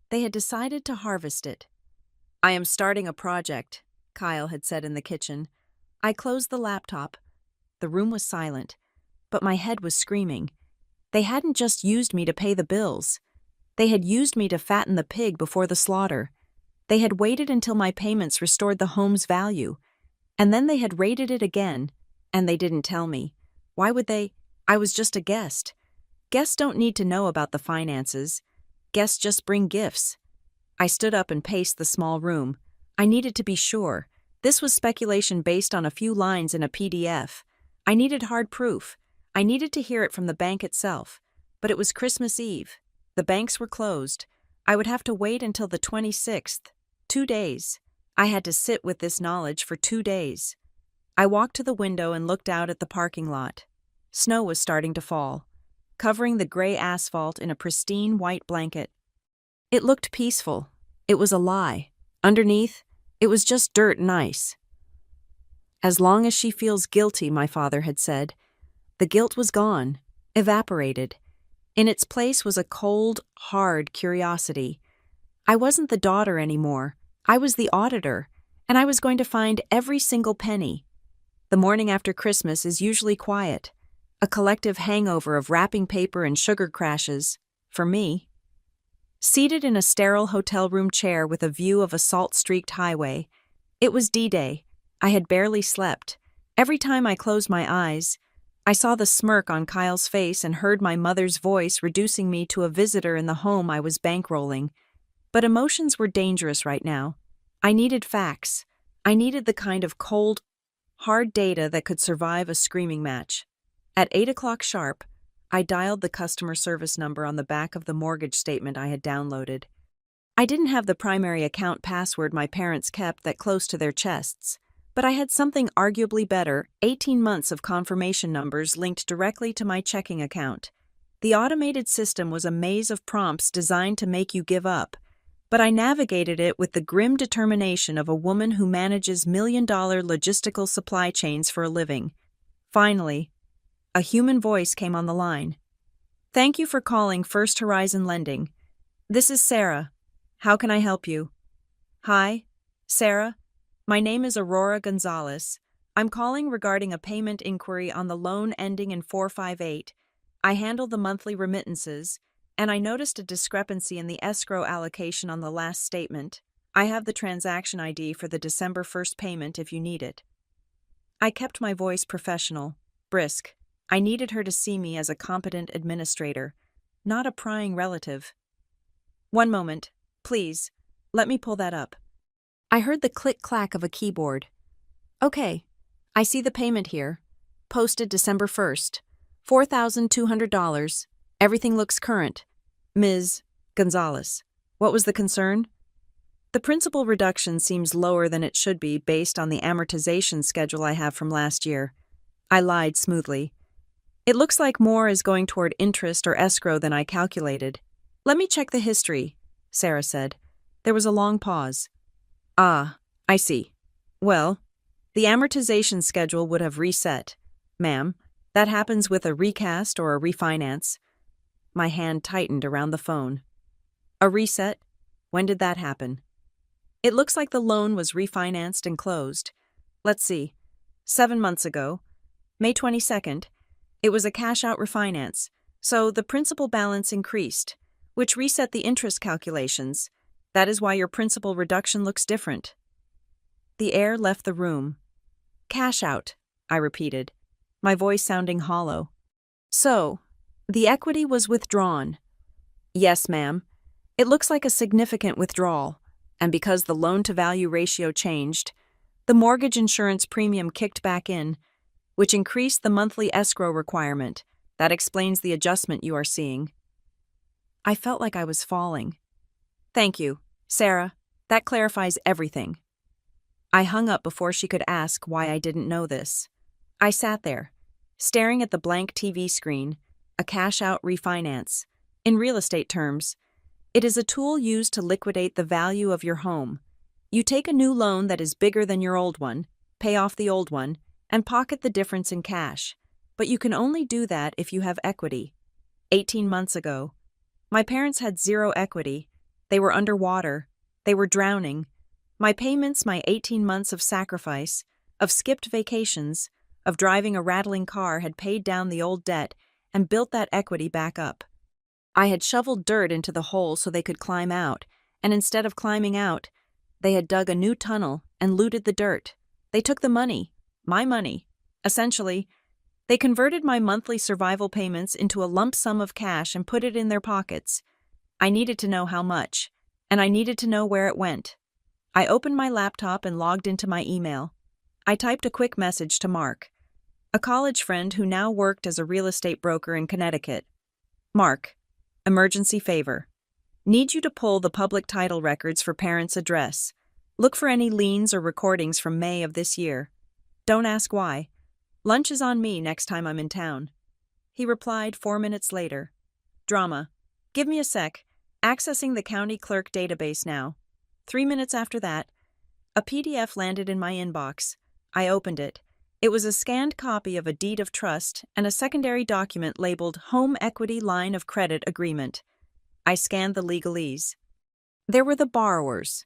they had decided to harvest it. "I am starting a project," Kyle had said in the kitchen. I closed the laptop. The room was silent, but my head was screaming. They hadn't just used me to pay the bills. They had used me to fatten the pig before the slaughter. They had waited until my payments restored the home's value. And then they had raided it again, and they didn't tell me. Why would they? I was just a guest. Guests don't need to know about the finances. Guests just bring gifts. I stood up and paced the small room. I needed to be sure. This was speculation based on a few lines in a PDF. I needed hard proof. I needed to hear it from the bank itself. But it was Christmas Eve. The banks were closed. I would have to wait until the 26th. 2 days. I had to sit with this knowledge for 2 days. I walked to the window and looked out at the parking lot. Snow was starting to fall, covering the gray asphalt in a pristine white blanket. It looked peaceful. It was a lie. Underneath, it was just dirt and ice. "As long as she feels guilty," my father had said. The guilt was gone, evaporated. In its place was a cold, hard curiosity. I wasn't the daughter anymore. I was the auditor, and I was going to find every single penny. The morning after Christmas is usually quiet, a collective hangover of wrapping paper and sugar crashes, for me. Seated in a sterile hotel room chair with a view of a salt-streaked highway, it was D-Day. I had barely slept. Every time I closed my eyes, I saw the smirk on Kyle's face and heard my mother's voice reducing me to a visitor in the home I was bankrolling. But emotions were dangerous right now. I needed facts. I needed the kind of cold, hard data that could survive a screaming match. At 8 o'clock sharp, I dialed the customer service number on the back of the mortgage statement I had downloaded. I didn't have the primary account password my parents kept that close to their chests, but I had something arguably better, 18 months of confirmation numbers linked directly to my checking account. The automated system was a maze of prompts designed to make you give up, but I navigated it with the grim determination of a woman who manages million-dollar logistical supply chains for a living. Finally, a human voice came on the line. "Thank you for calling First Horizon Lending. This is Sarah. How can I help you?" "Hi, Sarah. My name is Aurora Gonzalez. I'm calling regarding a payment inquiry on the loan ending in 458. I handle the monthly remittances, and I noticed a discrepancy in the escrow allocation on the last statement. I have the transaction ID for the December 1st payment if you need it. I kept my voice professional, brisk. I needed her to see me as a competent administrator, not a prying relative. One moment, please. Let me pull that up. I heard the click-clack of a keyboard. Okay, I see the payment here. Posted December 1st. $4,200. Everything looks current. Ms. Gonzalez. What was the concern? The principal reduction seems lower than it should be based on the amortization schedule I have from last year. I lied smoothly. It looks like more is going toward interest or escrow than I calculated. Let me check the history, Sarah said. There was a long pause. Ah, I see. Well, the amortization schedule would have reset. Ma'am, that happens with a recast or a refinance. My hand tightened around the phone. A reset? When did that happen? It looks like the loan was refinanced and closed. Let's see. 7 months ago, May 22nd, it was a cash-out refinance, so the principal balance increased, which reset the interest calculations. That is why your principal reduction looks different. The air left the room. Cash out, I repeated, my voice sounding hollow. So, the equity was withdrawn. Yes, ma'am. It looks like a significant withdrawal, and because the loan-to-value ratio changed, the mortgage insurance premium kicked back in, which increased the monthly escrow requirement. That explains the adjustment you are seeing. I felt like I was falling. Thank you, Sarah. That clarifies everything. I hung up before she could ask why I didn't know this. I sat there, staring at the blank TV screen, a cash-out refinance. In real estate terms, it is a tool used to liquidate the value of your home. You take a new loan that is bigger than your old one, pay off the old one, and pocket the difference in cash. But you can only do that if you have equity. 18 months ago, my parents had zero equity. They were underwater. They were drowning. My payments, my 18 months of sacrifice, of skipped vacations, of driving a rattling car had paid down the old debt and built that equity back up. I had shoveled dirt into the hole so they could climb out, and instead of climbing out, they had dug a new tunnel and looted the dirt. They took the money, my money. Essentially, they converted my monthly survival payments into a lump sum of cash and put it in their pockets. I needed to know how much, and I needed to know where it went. I opened my laptop and logged into my email. I typed a quick message to Mark, a college friend who now worked as a real estate broker in Connecticut. Mark, emergency favor. Need you to pull the public title records for parents' address. Look for any liens or recordings from May of this year. Don't ask why. Lunch is on me next time I'm in town. He replied 4 minutes later. Drama. Give me a sec. Accessing the county clerk database now. 3 minutes after that, a PDF landed in my inbox. I opened it. It was a scanned copy of a deed of trust and a secondary document labeled Home Equity Line of Credit Agreement. I scanned the legalese. There were the borrowers,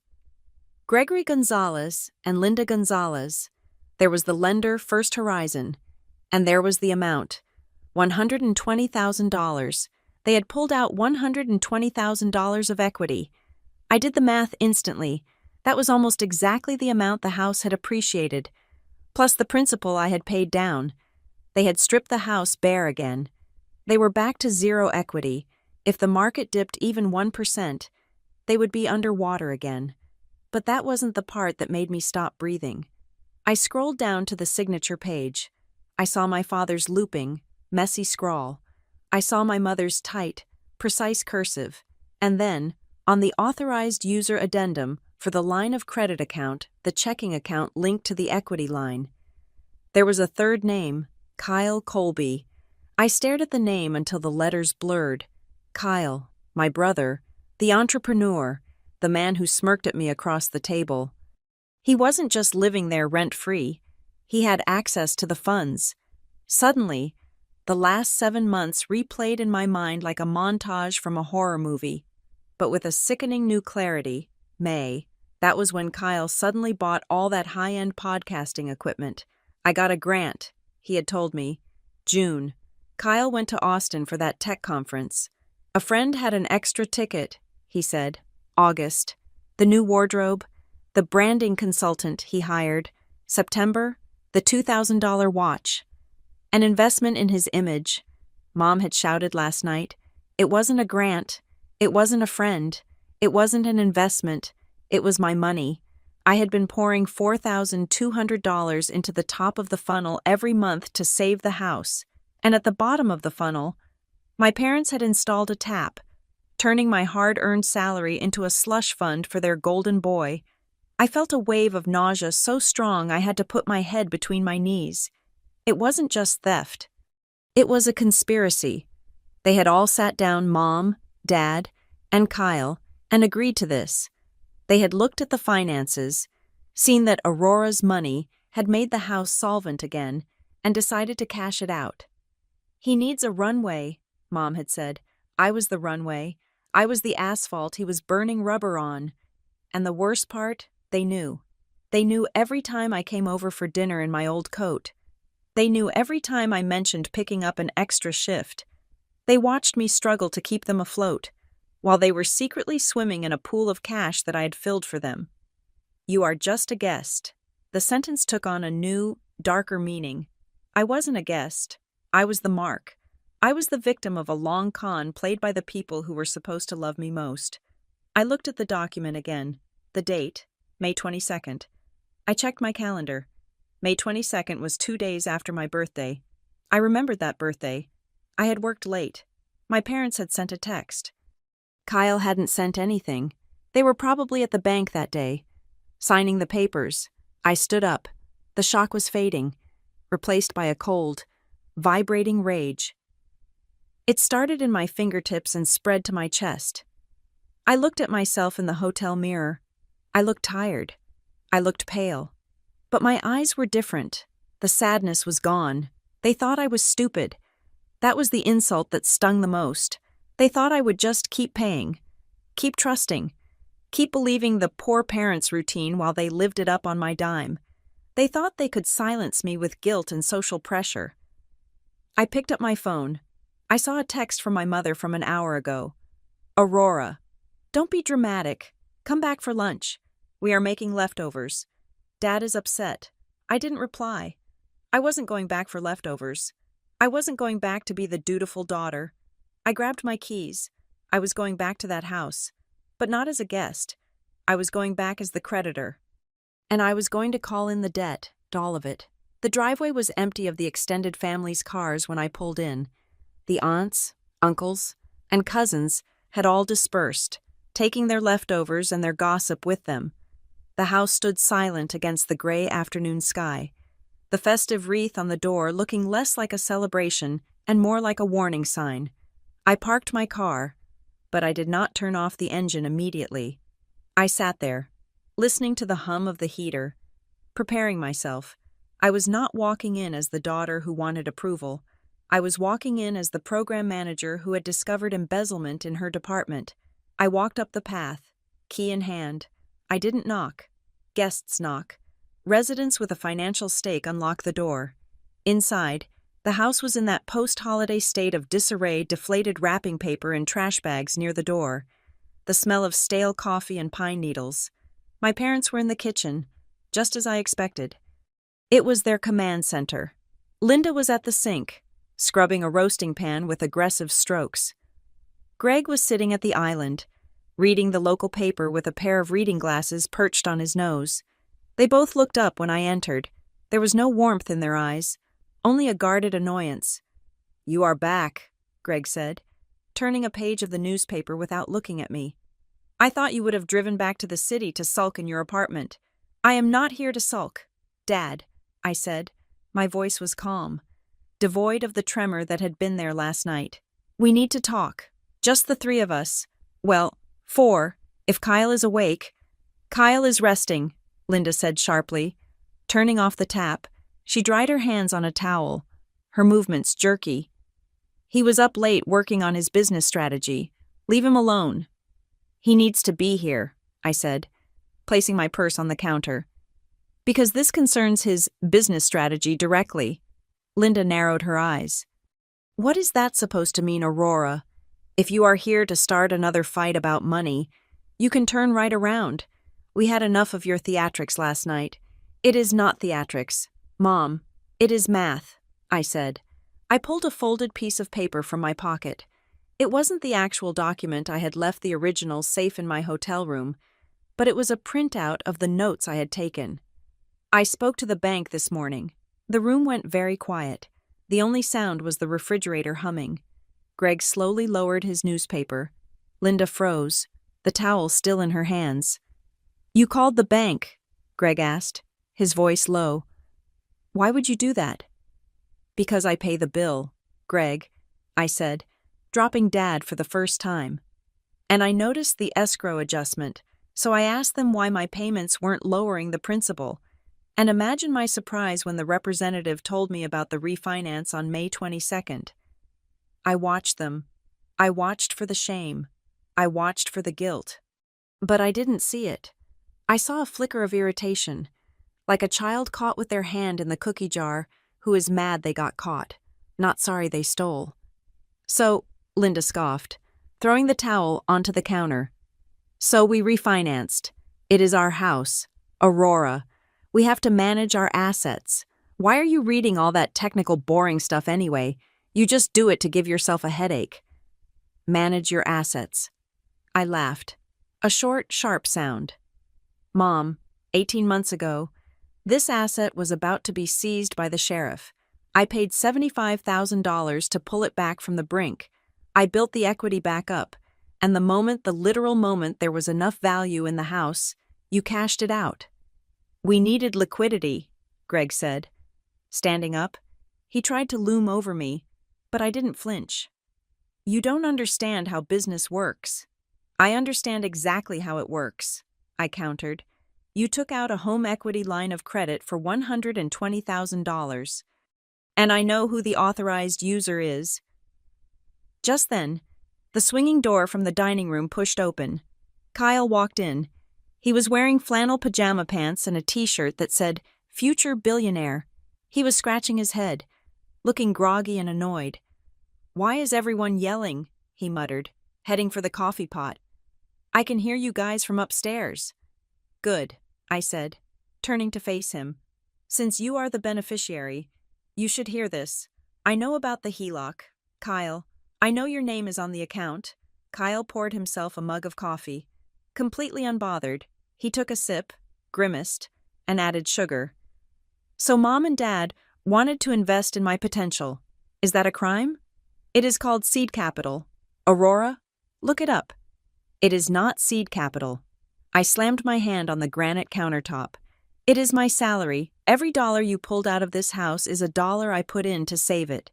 Gregory Gonzalez and Linda Gonzalez. There was the lender, First Horizon, and there was the amount, $120,000. They had pulled out $120,000 of equity. I did the math instantly. That was almost exactly the amount the house had appreciated, plus the principal I had paid down. They had stripped the house bare again. They were back to zero equity. If the market dipped even 1%, they would be underwater again. But that wasn't the part that made me stop breathing. I scrolled down to the signature page. I saw my father's looping, messy scrawl. I saw my mother's tight, precise cursive. And then, on the authorized user addendum for the line of credit account, the checking account linked to the equity line, there was a third name, Kyle Colby. I stared at the name until the letters blurred. Kyle, my brother, the entrepreneur, the man who smirked at me across the table. He wasn't just living there rent-free. He had access to the funds. Suddenly, the last 7 months replayed in my mind like a montage from a horror movie. But with a sickening new clarity, May, that was when Kyle suddenly bought all that high-end podcasting equipment. I got a grant, he had told me. June, Kyle went to Austin for that tech conference. A friend had an extra ticket, he said. August, the new wardrobe, the branding consultant he hired, September, the $2,000 watch. An investment in his image. Mom had shouted last night. It wasn't a grant. It wasn't a friend. It wasn't an investment. It was my money. I had been pouring $4,200 into the top of the funnel every month to save the house, and at the bottom of the funnel, my parents had installed a tap, turning my hard-earned salary into a slush fund for their golden boy. I felt a wave of nausea so strong I had to put my head between my knees. It wasn't just theft. It was a conspiracy. They had all sat down, Mom, Dad, and Kyle, and agreed to this. They had looked at the finances, seen that Aurora's money had made the house solvent again, and decided to cash it out. He needs a runway, Mom had said. I was the runway. I was the asphalt he was burning rubber on. And the worst part, they knew. They knew every time I came over for dinner in my old coat. They knew every time I mentioned picking up an extra shift. They watched me struggle to keep them afloat, while they were secretly swimming in a pool of cash that I had filled for them. You are just a guest. The sentence took on a new, darker meaning. I wasn't a guest. I was the mark. I was the victim of a long con played by the people who were supposed to love me most. I looked at the document again. The date, May 22nd. I checked my calendar. May 22nd was 2 days after my birthday. I remembered that birthday. I had worked late. My parents had sent a text. Kyle hadn't sent anything. They were probably at the bank that day. Signing the papers. I stood up. The shock was fading, replaced by a cold, vibrating rage. It started in my fingertips and spread to my chest. I looked at myself in the hotel mirror. I looked tired. I looked pale. But my eyes were different. The sadness was gone. They thought I was stupid. That was the insult that stung the most. They thought I would just keep paying, keep trusting, keep believing the poor parents' routine while they lived it up on my dime. They thought they could silence me with guilt and social pressure. I picked up my phone. I saw a text from my mother from an hour ago. Aurora, don't be dramatic. Come back for lunch. We are making leftovers. Dad is upset. I didn't reply. I wasn't going back for leftovers. I wasn't going back to be the dutiful daughter. I grabbed my keys. I was going back to that house, but not as a guest. I was going back as the creditor. And I was going to call in the debt, all of it. The driveway was empty of the extended family's cars when I pulled in. The aunts, uncles, and cousins had all dispersed, taking their leftovers and their gossip with them. The house stood silent against the gray afternoon sky, the festive wreath on the door looking less like a celebration and more like a warning sign. I parked my car, but I did not turn off the engine immediately. I sat there, listening to the hum of the heater, preparing myself. I was not walking in as the daughter who wanted approval. I was walking in as the program manager who had discovered embezzlement in her department. I walked up the path, key in hand. I didn't knock. Guests knock. Residents with a financial stake unlock the door. Inside, the house was in that post-holiday state of disarray, deflated wrapping paper and trash bags near the door. The smell of stale coffee and pine needles. My parents were in the kitchen, just as I expected. It was their command center. Linda was at the sink, scrubbing a roasting pan with aggressive strokes. Greg was sitting at the island, reading the local paper with a pair of reading glasses perched on his nose. They both looked up when I entered. There was no warmth in their eyes, only a guarded annoyance. "You are back," Greg said, turning a page of the newspaper without looking at me. "I thought you would have driven back to the city to sulk in your apartment." "I am not here to sulk, Dad," I said. My voice was calm, devoid of the tremor that had been there last night. "We need to talk. Just the three of us. Well, 4, if Kyle is awake." "Kyle is resting," Linda said sharply. Turning off the tap, she dried her hands on a towel, her movements jerky. "He was up late working on his business strategy. Leave him alone." "He needs to be here," I said, placing my purse on the counter. "Because this concerns his business strategy directly." Linda narrowed her eyes. "What is that supposed to mean, Aurora? If you are here to start another fight about money, You can turn right around. We had enough of your theatrics last night. It is not theatrics. Mom, it is math, I said. I pulled a folded piece of paper from my pocket. It wasn't the actual document. I had left the original safe in my hotel room, but it was a printout of the notes I had taken. I spoke to the bank this morning. The room went very quiet. The only sound was the refrigerator humming. Greg slowly lowered his newspaper. Linda froze, the towel still in her hands. You called the bank? Greg asked, his voice low. Why would you do that? Because I pay the bill, Greg, I said, dropping Dad for the first time. And I noticed the escrow adjustment, so I asked them why my payments weren't lowering the principal. And imagine my surprise when the representative told me about the refinance on May 22nd. I watched them. I watched for the shame. I watched for the guilt. But I didn't see it. I saw a flicker of irritation, like a child caught with their hand in the cookie jar who is mad they got caught, not sorry they stole. So, Linda scoffed, throwing the towel onto the counter. So we refinanced. It is our house. Aurora. We have to manage our assets. Why are you reading all that technical boring stuff anyway? You just do it to give yourself a headache. Manage your assets. I laughed. A short, sharp sound. Mom, 18 months ago, this asset was about to be seized by the sheriff. I paid $75,000 to pull it back from the brink. I built the equity back up, and the literal moment there was enough value in the house, you cashed it out. We needed liquidity, Greg said. Standing up, he tried to loom over me, but I didn't flinch. You don't understand how business works. I understand exactly how it works, I countered. You took out a home equity line of credit for $120,000. And I know who the authorized user is. Just then, the swinging door from the dining room pushed open. Kyle walked in. He was wearing flannel pajama pants and a t-shirt that said, Future Billionaire. He was scratching his head, looking groggy and annoyed. Why is everyone yelling? He muttered, heading for the coffee pot. I can hear you guys from upstairs. Good, I said, turning to face him. Since you are the beneficiary, you should hear this. I know about the HELOC. Kyle, I know your name is on the account. Kyle poured himself a mug of coffee. Completely unbothered, he took a sip, grimaced, and added sugar. So Mom and Dad wanted to invest in my potential. Is that a crime? It is called seed capital. Aurora, look it up. It is not seed capital. I slammed my hand on the granite countertop. It is my salary. Every dollar you pulled out of this house is a dollar I put in to save it.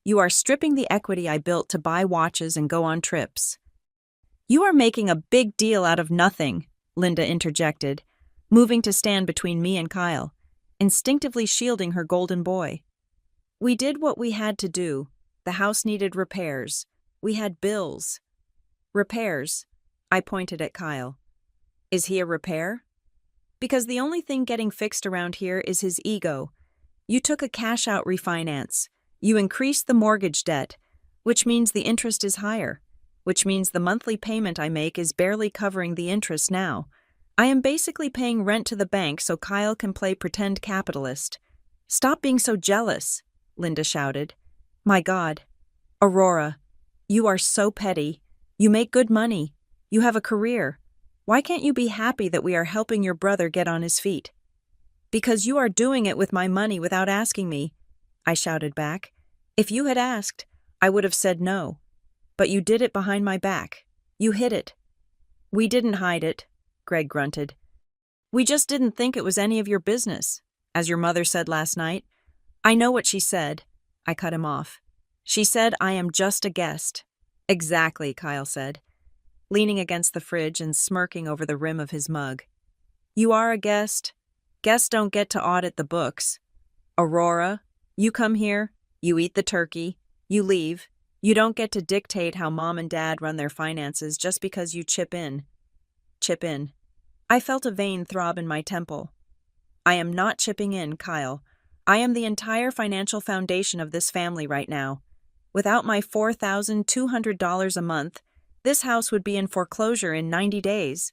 You are stripping the equity I built to buy watches and go on trips. You are making a big deal out of nothing, Linda interjected, moving to stand between me and Kyle, instinctively shielding her golden boy. We did what we had to do. The house needed repairs. We had bills. Repairs. I pointed at Kyle. Is he a repair? Because the only thing getting fixed around here is his ego. You took a cash-out refinance. You increased the mortgage debt, which means the interest is higher, which means the monthly payment I make is barely covering the interest now. I am basically paying rent to the bank so Kyle can play pretend capitalist. Stop being so jealous, Linda shouted. My God. Aurora, you are so petty. You make good money. You have a career. Why can't you be happy that we are helping your brother get on his feet? Because you are doing it with my money without asking me, I shouted back. If you had asked, I would have said no. But you did it behind my back. You hid it. We didn't hide it, Greg grunted. We just didn't think it was any of your business, as your mother said last night. I know what she said. I cut him off. She said I am just a guest. Exactly, Kyle said, leaning against the fridge and smirking over the rim of his mug. You are a guest. Guests don't get to audit the books. Aurora, you come here, you eat the turkey, you leave. You don't get to dictate how Mom and Dad run their finances just because you chip in. Chip in. I felt a vein throb in my temple. I am not chipping in, Kyle. I am the entire financial foundation of this family right now. Without my $4,200 a month, This house would be in foreclosure in 90 days.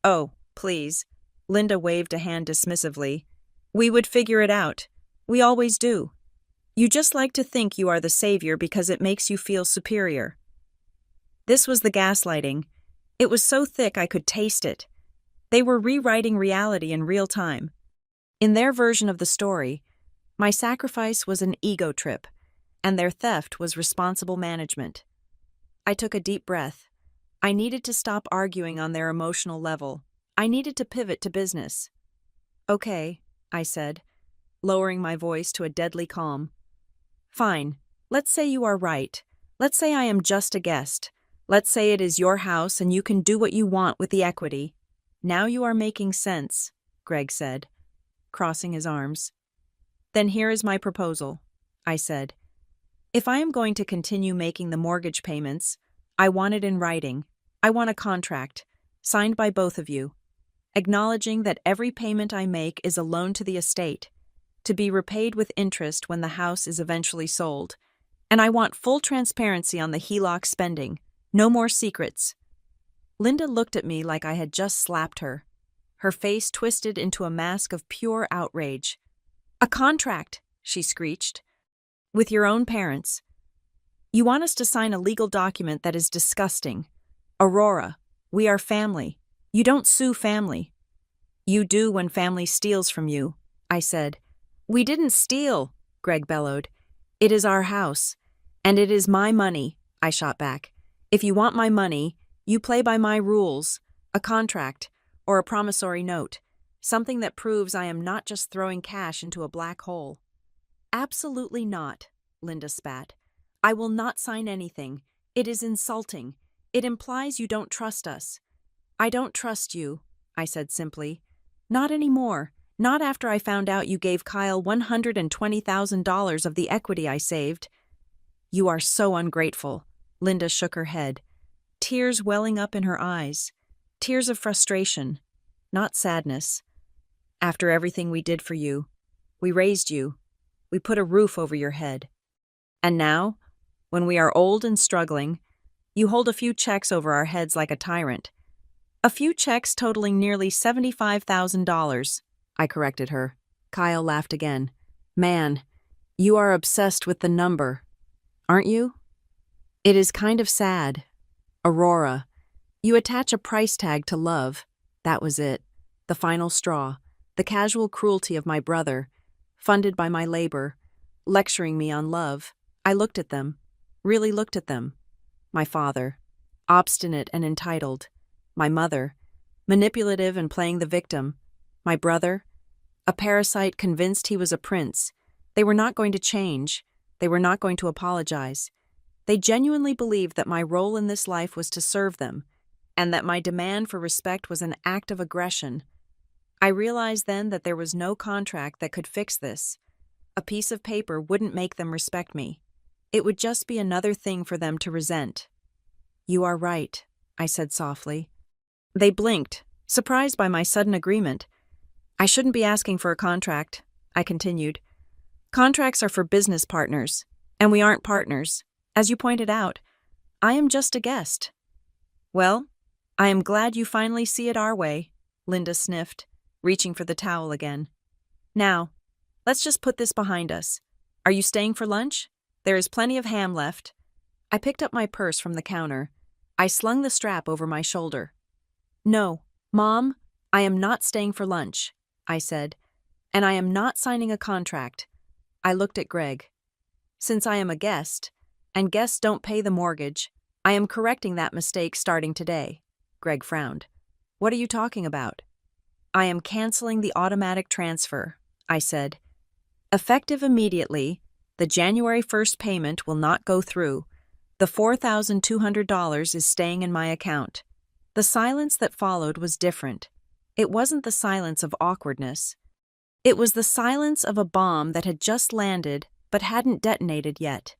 Oh, please. Linda waved a hand dismissively. We would figure it out. We always do. You just like to think you are the savior because it makes you feel superior. This was the gaslighting. It was so thick I could taste it. They were rewriting reality in real time. In their version of the story, my sacrifice was an ego trip, and their theft was responsible management. I took a deep breath. I needed to stop arguing on their emotional level. I needed to pivot to business. Okay, I said, lowering my voice to a deadly calm. Fine, let's say you are right. Let's say I am just a guest. Let's say it is your house and you can do what you want with the equity. Now you are making sense, Greg said, crossing his arms. Then here is my proposal, I said. If I am going to continue making the mortgage payments, I want it in writing. I want a contract, signed by both of you, acknowledging that every payment I make is a loan to the estate, to be repaid with interest when the house is eventually sold. And I want full transparency on the HELOC spending. No more secrets. Linda looked at me like I had just slapped her. Her face twisted into a mask of pure outrage. A contract, she screeched. With your own parents. You want us to sign a legal document that is disgusting. Aurora, we are family. You don't sue family. You do when family steals from you, I said. We didn't steal, Greg bellowed. It is our house. And it is my money, I shot back. If you want my money, you play by my rules, a contract, or a promissory note, something that proves I am not just throwing cash into a black hole. Absolutely not, Linda spat. I will not sign anything. It is insulting. It implies you don't trust us. I don't trust you, I said simply. Not anymore. Not after I found out you gave Kyle $120,000 of the equity I saved. You are so ungrateful. Linda shook her head, tears welling up in her eyes, tears of frustration, not sadness. After everything we did for you, we raised you, we put a roof over your head. And now, when we are old and struggling, you hold a few checks over our heads like a tyrant. A few checks totaling nearly $75,000, I corrected her. Kyle laughed again. Man, you are obsessed with the number, aren't you? It is kind of sad. Aurora, you attach a price tag to love. That was it. The final straw. The casual cruelty of my brother, funded by my labor, lecturing me on love. I looked at them, really looked at them. My father, obstinate and entitled. My mother, manipulative and playing the victim. My brother, a parasite convinced he was a prince. They were not going to change. They were not going to apologize. They genuinely believed that my role in this life was to serve them, and that my demand for respect was an act of aggression. I realized then that there was no contract that could fix this. A piece of paper wouldn't make them respect me. It would just be another thing for them to resent. You are right, I said softly. They blinked, surprised by my sudden agreement. I shouldn't be asking for a contract, I continued. Contracts are for business partners, and we aren't partners. As you pointed out, I am just a guest. Well, I am glad you finally see it our way, Linda sniffed, reaching for the towel again. Now, let's just put this behind us. Are you staying for lunch? There is plenty of ham left. I picked up my purse from the counter. I slung the strap over my shoulder. No, Mom, I am not staying for lunch, I said, and I am not signing a contract. I looked at Greg. Since I am a guest, and guests don't pay the mortgage, I am correcting that mistake starting today. Greg frowned. What are you talking about? I am canceling the automatic transfer, I said. Effective immediately, the January 1st payment will not go through. The $4,200 is staying in my account. The silence that followed was different. It wasn't the silence of awkwardness. It was the silence of a bomb that had just landed but hadn't detonated yet.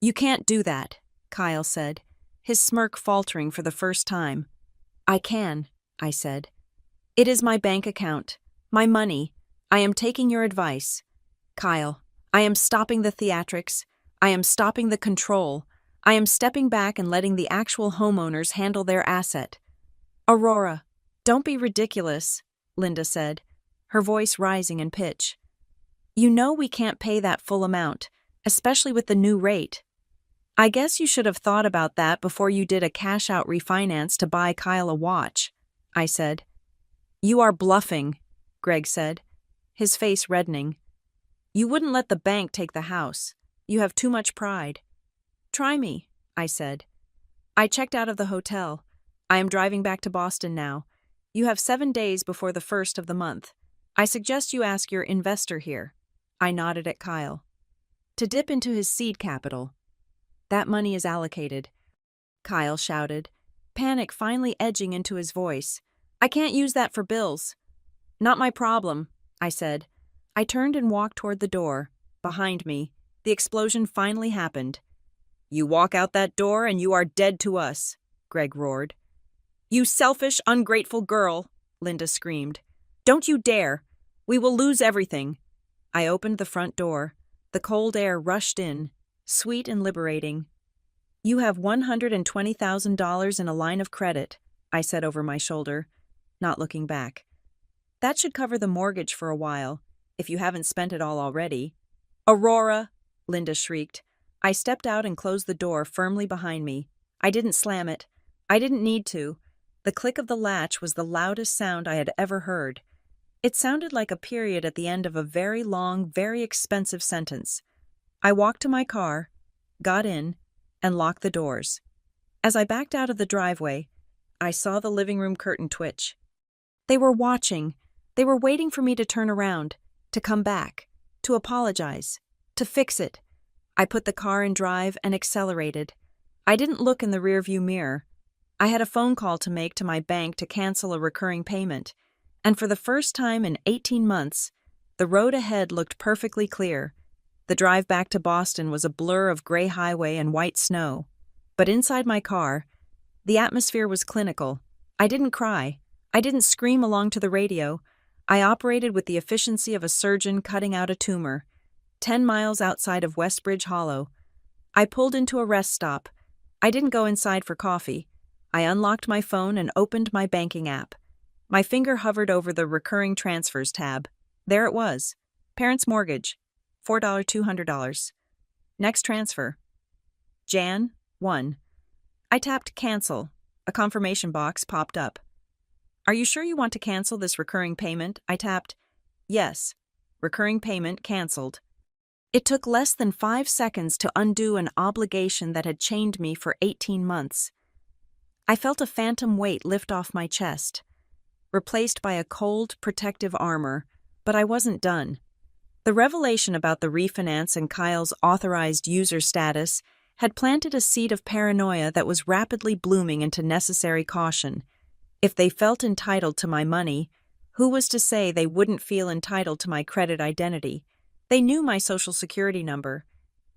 You can't do that, Kyle said, his smirk faltering for the first time. I can, I said. It is my bank account, my money. I am taking your advice. Kyle, I am stopping the theatrics. I am stopping the control. I am stepping back and letting the actual homeowners handle their asset. Aurora, don't be ridiculous, Linda said, her voice rising in pitch. You know we can't pay that full amount, especially with the new rate. I guess you should have thought about that before you did a cash-out refinance to buy Kyle a watch, I said. You are bluffing, Greg said, his face reddening. You wouldn't let the bank take the house. You have too much pride. Try me, I said. I checked out of the hotel. I am driving back to Boston now. You have 7 days before the 1st of the month. I suggest you ask your investor here. I nodded at Kyle. To dip into his seed capital. That money is allocated, Kyle shouted, panic finally edging into his voice. I can't use that for bills. Not my problem, I said. I turned and walked toward the door. Behind me, the explosion finally happened. You walk out that door and you are dead to us, Greg roared. You selfish, ungrateful girl, Linda screamed. Don't you dare. We will lose everything. I opened the front door. The cold air rushed in, sweet and liberating. You have $120,000 in a line of credit, I said over my shoulder, not looking back. That should cover the mortgage for a while, if you haven't spent it all already. Aurora, Linda shrieked. I stepped out and closed the door firmly behind me. I didn't slam it. I didn't need to. The click of the latch was the loudest sound I had ever heard. It sounded like a period at the end of a very long, very expensive sentence. I walked to my car, got in, and locked the doors. As I backed out of the driveway, I saw the living room curtain twitch. They were watching. They were waiting for me to turn around, to come back, to apologize, to fix it. I put the car in drive and accelerated. I didn't look in the rearview mirror. I had a phone call to make to my bank to cancel a recurring payment, and for the first time in 18 months, the road ahead looked perfectly clear. The drive back to Boston was a blur of gray highway and white snow. But inside my car, the atmosphere was clinical. I didn't cry. I didn't scream along to the radio. I operated with the efficiency of a surgeon cutting out a tumor. 10 miles outside of Westbridge Hollow. I pulled into a rest stop. I didn't go inside for coffee. I unlocked my phone and opened my banking app. My finger hovered over the recurring transfers tab. There it was. Parents' mortgage. $4,200. Next transfer. Jan. 1. I tapped cancel. A confirmation box popped up. Are you sure you want to cancel this recurring payment? I tapped yes. Recurring payment canceled. It took less than 5 seconds to undo an obligation that had chained me for 18 months. I felt a phantom weight lift off my chest, replaced by a cold, protective armor, but I wasn't done. The revelation about the refinance and Kyle's authorized user status had planted a seed of paranoia that was rapidly blooming into necessary caution. If they felt entitled to my money, who was to say they wouldn't feel entitled to my credit identity? They knew my social security number.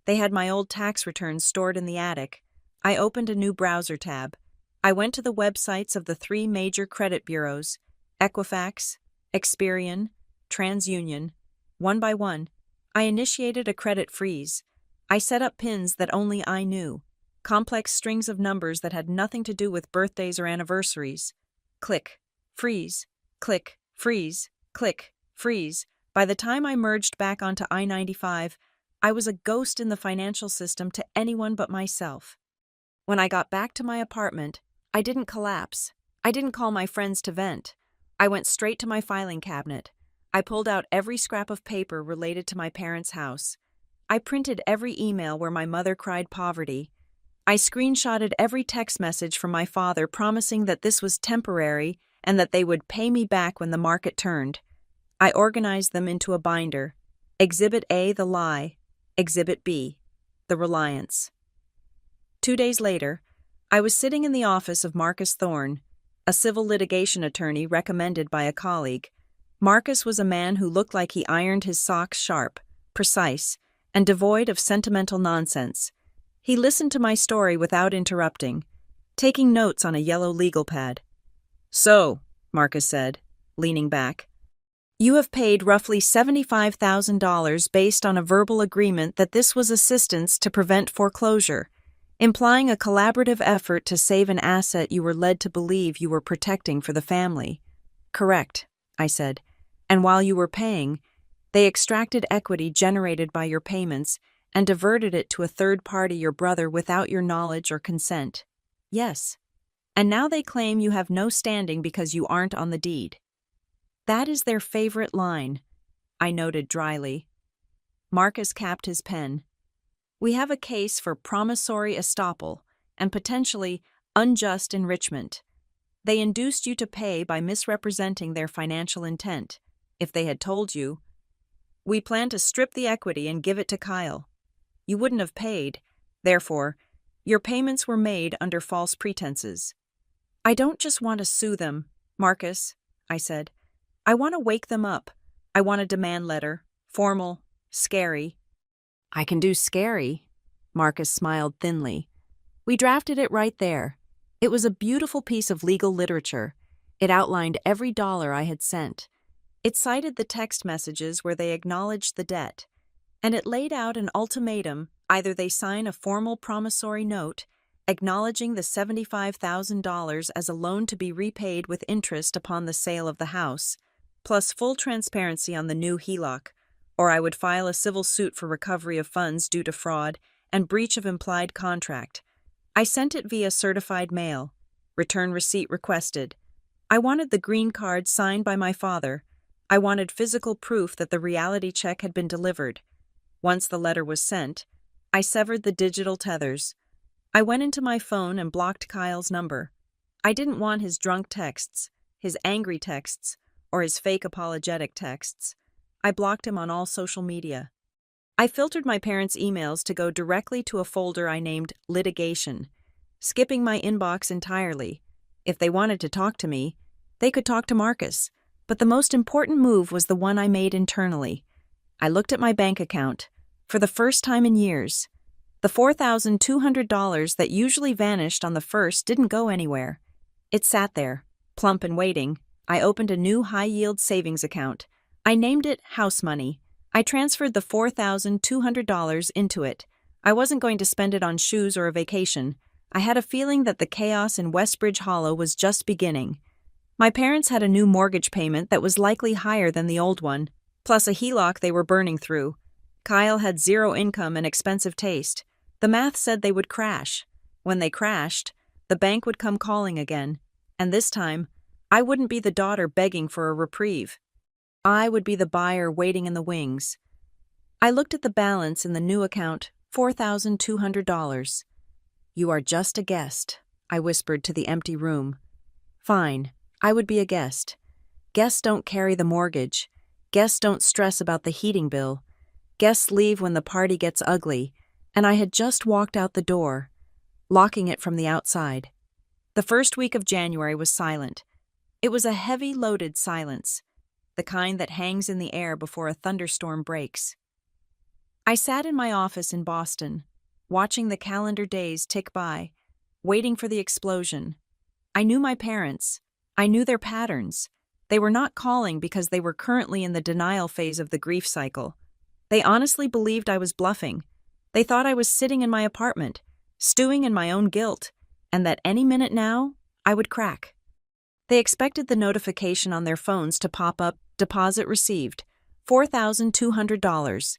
They had my old tax returns stored in the attic. I opened a new browser tab. I went to the websites of the 3 major credit bureaus, Equifax, Experian, TransUnion. One by one, I initiated a credit freeze. I set up PINs that only I knew, complex strings of numbers that had nothing to do with birthdays or anniversaries. Click, freeze, click, freeze, click, freeze. By the time I merged back onto I-95, I was a ghost in the financial system to anyone but myself. When I got back to my apartment, I didn't collapse. I didn't call my friends to vent. I went straight to my filing cabinet. I pulled out every scrap of paper related to my parents' house. I printed every email where my mother cried poverty. I screenshotted every text message from my father promising that this was temporary and that they would pay me back when the market turned. I organized them into a binder. Exhibit A, the lie. Exhibit B, the reliance. 2 days later, I was sitting in the office of Marcus Thorne, a civil litigation attorney recommended by a colleague. Marcus was a man who looked like he ironed his socks sharp, precise, and devoid of sentimental nonsense. He listened to my story without interrupting, taking notes on a yellow legal pad. So, Marcus said, leaning back, you have paid roughly $75,000 based on a verbal agreement that this was assistance to prevent foreclosure. implying a collaborative effort to save an asset you were led to believe you were protecting for the family. Correct, I said. And while you were paying, they extracted equity generated by your payments and diverted it to a third party, your brother, without your knowledge or consent. Yes. And now they claim you have no standing because you aren't on the deed. That is their favorite line, I noted dryly. Marcus capped his pen. We have a case for promissory estoppel and potentially unjust enrichment. They induced you to pay by misrepresenting their financial intent. If they had told you, we plan to strip the equity and give it to Kyle, you wouldn't have paid. Therefore, your payments were made under false pretenses. I don't just want to sue them, Marcus, I said. I want to wake them up. I want a demand letter. Formal, scary. I can do scary, Marcus smiled thinly. We drafted it right there. It was a beautiful piece of legal literature. It outlined every dollar I had sent. It cited the text messages where they acknowledged the debt. And it laid out an ultimatum: either they sign a formal promissory note acknowledging the $75,000 as a loan to be repaid with interest upon the sale of the house, plus full transparency on the new HELOC, or I would file a civil suit for recovery of funds due to fraud and breach of implied contract. I sent it via certified mail. Return receipt requested. I wanted the green card signed by my father. I wanted physical proof that the reality check had been delivered. Once the letter was sent, I severed the digital tethers. I went into my phone and blocked Kyle's number. I didn't want his drunk texts, his angry texts, or his fake apologetic texts. I blocked him on all social media. I filtered my parents' emails to go directly to a folder I named Litigation, skipping my inbox entirely. If they wanted to talk to me, they could talk to Marcus, but the most important move was the one I made internally. I looked at my bank account. For the first time in years, the $4,200 that usually vanished on the first didn't go anywhere. It sat there, plump and waiting. I opened a new high-yield savings account. I named it House Money. I transferred the $4,200 into it. I wasn't going to spend it on shoes or a vacation. I had a feeling that the chaos in Westbridge Hollow was just beginning. My parents had a new mortgage payment that was likely higher than the old one, plus a HELOC they were burning through. Kyle had zero income and expensive taste. The math said they would crash. When they crashed, the bank would come calling again, and this time, I wouldn't be the daughter begging for a reprieve. I would be the buyer waiting in the wings. I looked at the balance in the new account, $4,200. You are just a guest, I whispered to the empty room. Fine, I would be a guest. Guests don't carry the mortgage. Guests don't stress about the heating bill. Guests leave when the party gets ugly, and I had just walked out the door, locking it from the outside. The first week of January was silent. It was a heavy, loaded silence, the kind that hangs in the air before a thunderstorm breaks. I sat in my office in Boston, watching the calendar days tick by, waiting for the explosion. I knew my parents. I knew their patterns. They were not calling because they were currently in the denial phase of the grief cycle. They honestly believed I was bluffing. They thought I was sitting in my apartment, stewing in my own guilt, and that any minute now, I would crack. They expected the notification on their phones to pop up, deposit received, $4,200,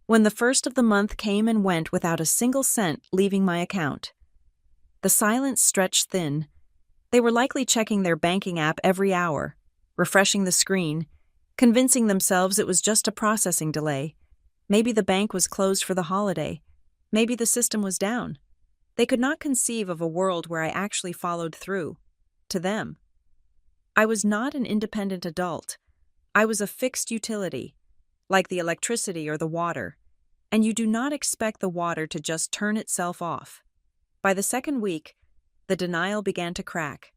when the first of the month came and went without a single cent leaving my account. The silence stretched thin. They were likely checking their banking app every hour, refreshing the screen, convincing themselves it was just a processing delay. Maybe the bank was closed for the holiday. Maybe the system was down. They could not conceive of a world where I actually followed through. To them, I was not an independent adult. I was a fixed utility, like the electricity or the water, and you do not expect the water to just turn itself off. By the second week, the denial began to crack.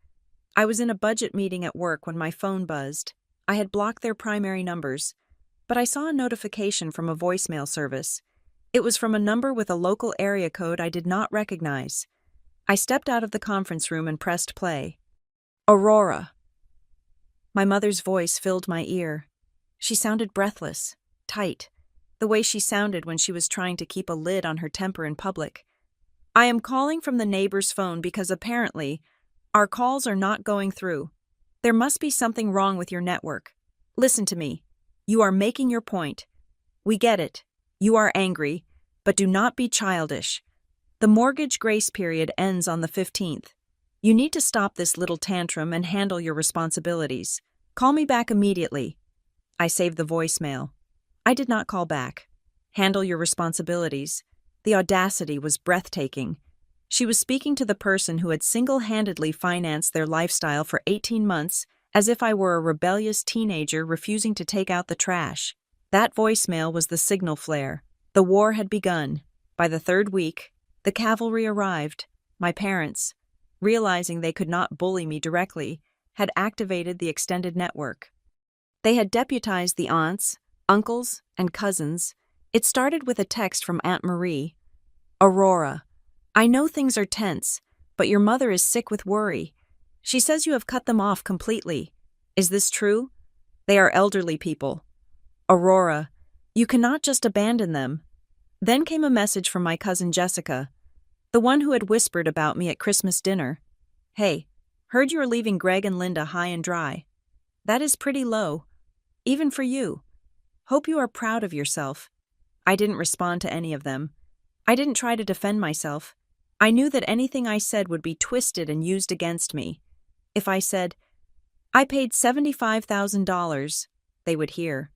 I was in a budget meeting at work when my phone buzzed. I had blocked their primary numbers, but I saw a notification from a voicemail service. It was from a number with a local area code I did not recognize. I stepped out of the conference room and pressed play. Aurora. My mother's voice filled my ear. She sounded breathless, tight, the way she sounded when she was trying to keep a lid on her temper in public. I am calling from the neighbor's phone because apparently our calls are not going through. There must be something wrong with your network. Listen to me. You are making your point. We get it. You are angry, but do not be childish. The mortgage grace period ends on the 15th. You need to stop this little tantrum and handle your responsibilities. Call me back immediately. I saved the voicemail. I did not call back. Handle your responsibilities. The audacity was breathtaking. She was speaking to the person who had single-handedly financed their lifestyle for 18 months as if I were a rebellious teenager refusing to take out the trash. That voicemail was the signal flare. The war had begun. By the third week, the cavalry arrived. My parents, realizing they could not bully me directly, had activated the extended network. They had deputized the aunts, uncles, and cousins. It started with a text from Aunt Marie. Aurora, I know things are tense, but your mother is sick with worry. She says you have cut them off completely. Is this true? They are elderly people. Aurora, you cannot just abandon them. Then came a message from my cousin Jessica, the one who had whispered about me at Christmas dinner. Hey, heard you are leaving Greg and Linda high and dry. That is pretty low, even for you. Hope you are proud of yourself. I didn't respond to any of them. I didn't try to defend myself. I knew that anything I said would be twisted and used against me. If I said, I paid $75,000, they would hear,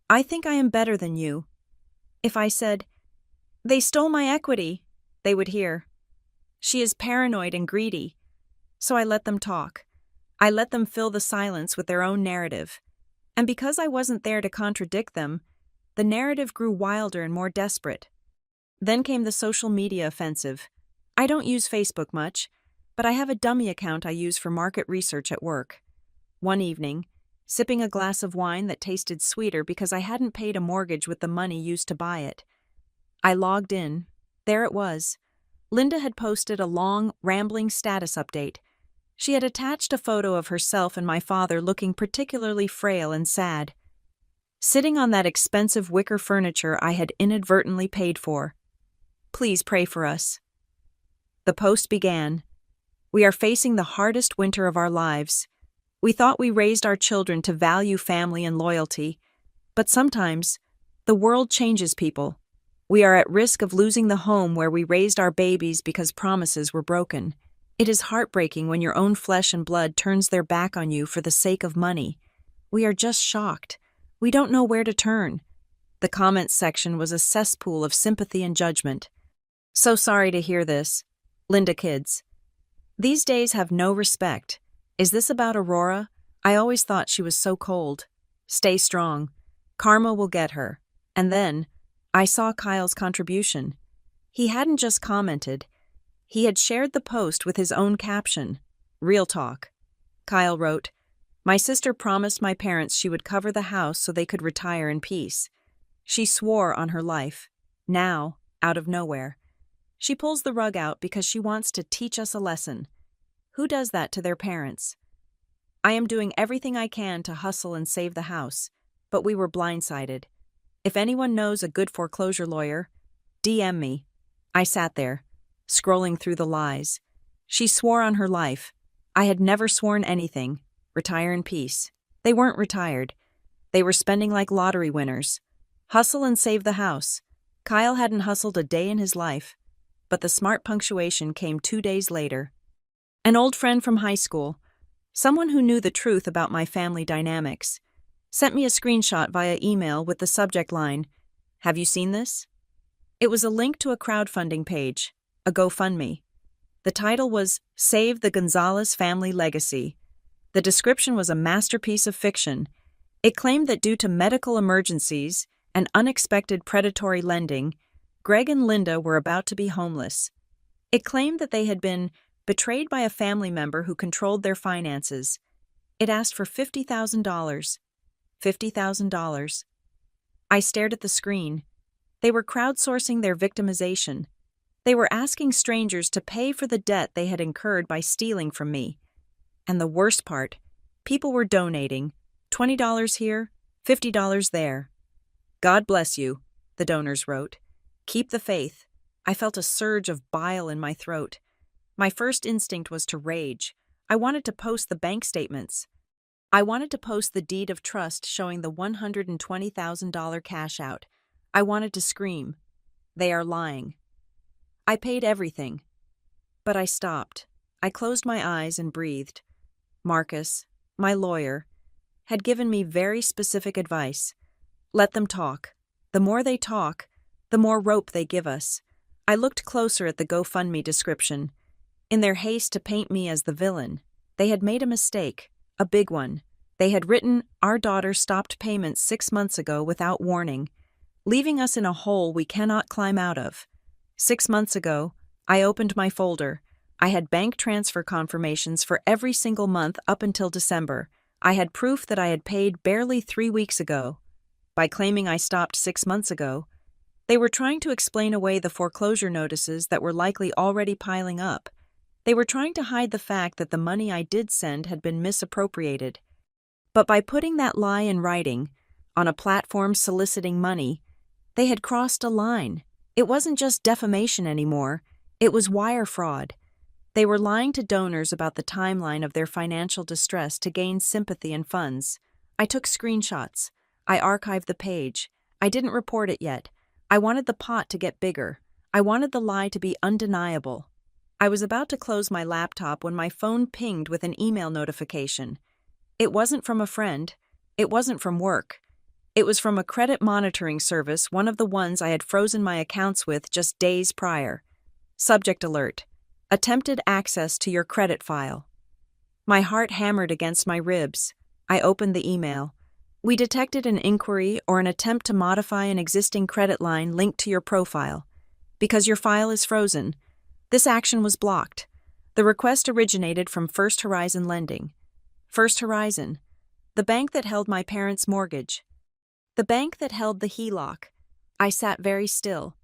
I think I am better than you. If I said, they stole my equity, they would hear, she is paranoid and greedy. So I let them talk. I let them fill the silence with their own narrative. And because I wasn't there to contradict them, the narrative grew wilder and more desperate. Then came the social media offensive. I don't use Facebook much, but I have a dummy account I use for market research at work. One evening, sipping a glass of wine that tasted sweeter because I hadn't paid a mortgage with the money used to buy it, I logged in. There it was. Linda had posted a long, rambling status update. She had attached a photo of herself and my father looking particularly frail and sad, sitting on that expensive wicker furniture I had inadvertently paid for. Please pray for us. The post began. We are facing the hardest winter of our lives. We thought we raised our children to value family and loyalty, but sometimes the world changes people. We are at risk of losing the home where we raised our babies because promises were broken. It is heartbreaking when your own flesh and blood turns their back on you for the sake of money. We are just shocked. We don't know where to turn. The comments section was a cesspool of sympathy and judgment. So sorry to hear this. Linda kids. These days have no respect. Is this about Aurora? I always thought she was so cold. Stay strong. Karma will get her. And then, I saw Kyle's contribution. He hadn't just commented. He had shared the post with his own caption. Real talk. Kyle wrote, My sister promised my parents she would cover the house so they could retire in peace. She swore on her life. Now, out of nowhere, she pulls the rug out because she wants to teach us a lesson. Who does that to their parents? I am doing everything I can to hustle and save the house, but we were blindsided. If anyone knows a good foreclosure lawyer, DM me. I sat there, scrolling through the lies. She swore on her life. I had never sworn anything. Retire in peace. They weren't retired. They were spending like lottery winners. Hustle and save the house. Kyle hadn't hustled a day in his life. But the smart punctuation came 2 days later. An old friend from high school, someone who knew the truth about my family dynamics, sent me a screenshot via email with the subject line, Have you seen this? It was a link to a crowdfunding page, a GoFundMe. The title was Save the Gonzalez Family Legacy. The description was a masterpiece of fiction. It claimed that due to medical emergencies and unexpected predatory lending, Greg and Linda were about to be homeless. It claimed that they had been betrayed by a family member who controlled their finances. It asked for $50,000. $50,000. I stared at the screen. They were crowdsourcing their victimization. They were asking strangers to pay for the debt they had incurred by stealing from me. And the worst part, people were donating. $20 here, $50 there. God bless you, the donors wrote. Keep the faith. I felt a surge of bile in my throat. My first instinct was to rage. I wanted to post the bank statements. I wanted to post the deed of trust showing the $120,000 cash out. I wanted to scream, "They are lying." I paid everything. But I stopped. I closed my eyes and breathed. Marcus, my lawyer, had given me very specific advice. Let them talk. The more they talk, the more rope they give us. I looked closer at the GoFundMe description. In their haste to paint me as the villain, they had made a mistake, a big one. They had written, "Our daughter stopped payments 6 months ago without warning, leaving us in a hole we cannot climb out of." 6 months ago, I opened my folder. I had bank transfer confirmations for every single month up until December. I had proof that I had paid barely 3 weeks ago. By claiming I stopped 6 months ago, they were trying to explain away the foreclosure notices that were likely already piling up. They were trying to hide the fact that the money I did send had been misappropriated. But by putting that lie in writing, on a platform soliciting money, they had crossed a line. It wasn't just defamation anymore, it was wire fraud. They were lying to donors about the timeline of their financial distress to gain sympathy and funds. I took screenshots. I archived the page. I didn't report it yet. I wanted the pot to get bigger. I wanted the lie to be undeniable. I was about to close my laptop when my phone pinged with an email notification. It wasn't from a friend. It wasn't from work. It was from a credit monitoring service, one of the ones I had frozen my accounts with just days prior. Subject alert: attempted access to your credit file. My heart hammered against my ribs. I opened the email. We detected an inquiry or an attempt to modify an existing credit line linked to your profile. Because your file is frozen, this action was blocked. The request originated from First Horizon Lending. First Horizon, the bank that held my parents' mortgage. The bank that held the HELOC. I sat very still.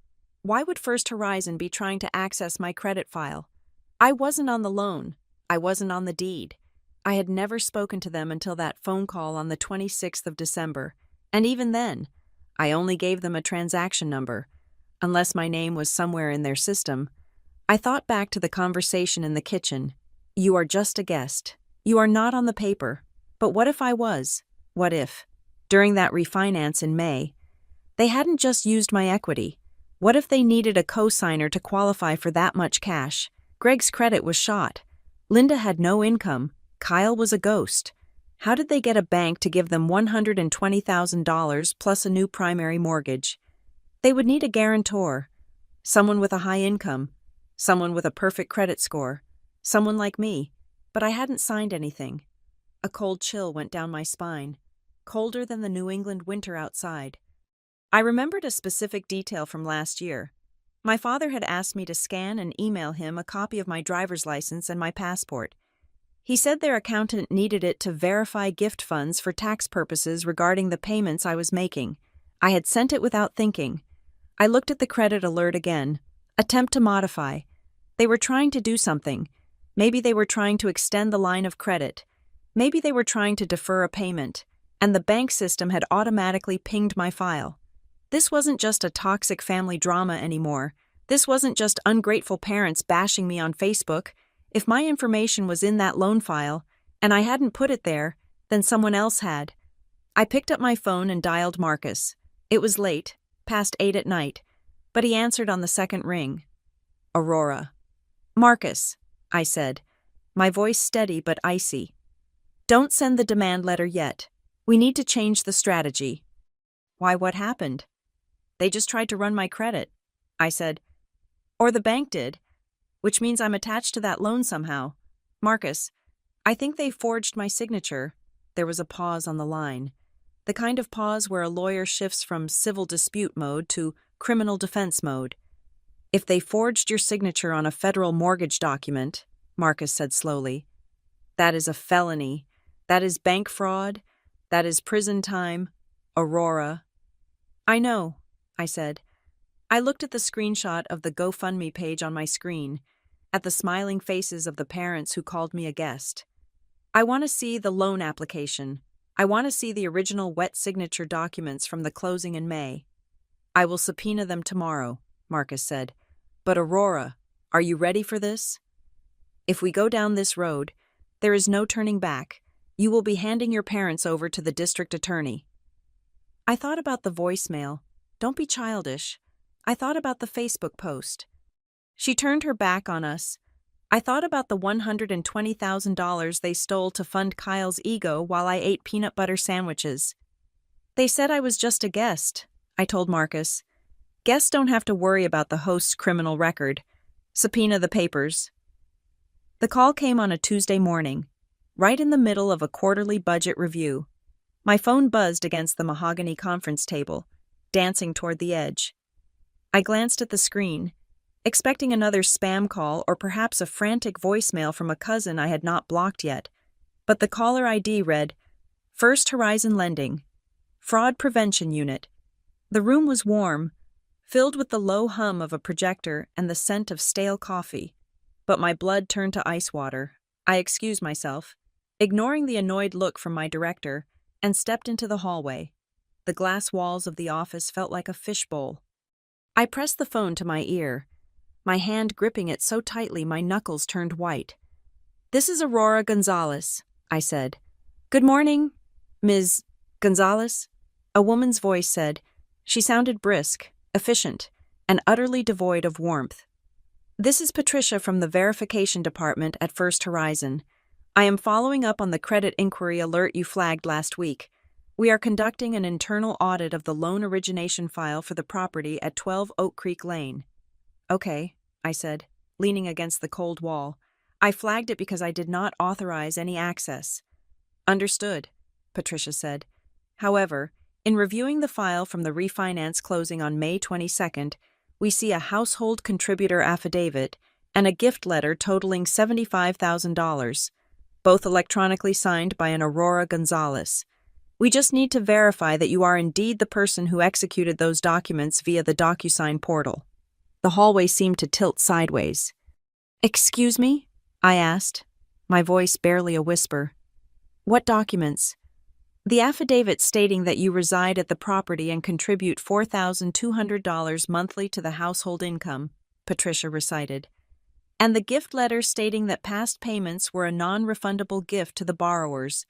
Why would First Horizon be trying to access my credit file? I wasn't on the loan. I wasn't on the deed. I had never spoken to them until that phone call on the 26th of December, and even then, I only gave them a transaction number, unless my name was somewhere in their system. I thought back to the conversation in the kitchen. You are just a guest. You are not on the paper. But what if I was? What if, during that refinance in May, they hadn't just used my equity? What if they needed a co-signer to qualify for that much cash? Greg's credit was shot. Linda had no income. Kyle was a ghost. How did they get a bank to give them $120,000 plus a new primary mortgage? They would need a guarantor, someone with a high income, someone with a perfect credit score, someone like me. But I hadn't signed anything. A cold chill went down my spine, colder than the New England winter outside. I remembered a specific detail from last year. My father had asked me to scan and email him a copy of my driver's license and my passport. He said their accountant needed it to verify gift funds for tax purposes regarding the payments I was making. I had sent it without thinking. I looked at the credit alert again. Attempt to modify. They were trying to do something. Maybe they were trying to extend the line of credit. Maybe they were trying to defer a payment, and the bank system had automatically pinged my file. This wasn't just a toxic family drama anymore. This wasn't just ungrateful parents bashing me on Facebook. If my information was in that loan file, and I hadn't put it there, then someone else had. I picked up my phone and dialed Marcus. It was late, past 8 at night, but he answered on the second ring. Aurora. Marcus, I said, my voice steady but icy. Don't send the demand letter yet. We need to change the strategy. Why, what happened? They just tried to run my credit, I said. Or the bank did, which means I'm attached to that loan somehow. Marcus, I think they forged my signature. There was a pause on the line. The kind of pause where a lawyer shifts from civil dispute mode to criminal defense mode. If they forged your signature on a federal mortgage document, Marcus said slowly, that is a felony. That is bank fraud. That is prison time. Aurora. I know, I said. I looked at the screenshot of the GoFundMe page on my screen, at the smiling faces of the parents who called me a guest. I want to see the loan application. I want to see the original wet signature documents from the closing in May. I will subpoena them tomorrow, Marcus said. But Aurora, are you ready for this? If we go down this road, there is no turning back. You will be handing your parents over to the district attorney. I thought about the voicemail. Don't be childish. I thought about the Facebook post. She turned her back on us. I thought about the $120,000 they stole to fund Kyle's ego while I ate peanut butter sandwiches. They said I was just a guest, I told Marcus. Guests don't have to worry about the host's criminal record. Subpoena the papers. The call came on a Tuesday morning, right in the middle of a quarterly budget review. My phone buzzed against the mahogany conference table, dancing toward the edge. I glanced at the screen, expecting another spam call or perhaps a frantic voicemail from a cousin I had not blocked yet, but the caller ID read, First Horizon Lending, Fraud Prevention Unit. The room was warm, filled with the low hum of a projector and the scent of stale coffee, but my blood turned to ice water. I excused myself, ignoring the annoyed look from my director, and stepped into the hallway. The glass walls of the office felt like a fishbowl. I pressed the phone to my ear, my hand gripping it so tightly my knuckles turned white. This is Aurora Gonzalez, I said. Good morning, Ms. Gonzalez, a woman's voice said. She sounded brisk, efficient, and utterly devoid of warmth. This is Patricia from the Verification Department at First Horizon. I am following up on the credit inquiry alert you flagged last week. We are conducting an internal audit of the loan origination file for the property at 12 Oak Creek Lane. Okay, I said, leaning against the cold wall. I flagged it because I did not authorize any access. Understood, Patricia said. However, in reviewing the file from the refinance closing on May 22nd, we see a household contributor affidavit and a gift letter totaling $75,000, both electronically signed by an Aurora Gonzalez. We just need to verify that you are indeed the person who executed those documents via the DocuSign portal. The hallway seemed to tilt sideways. Excuse me? I asked, my voice barely a whisper. What documents? The affidavit stating that you reside at the property and contribute $4,200 monthly to the household income, Patricia recited. And the gift letter stating that past payments were a non-refundable gift to the borrowers,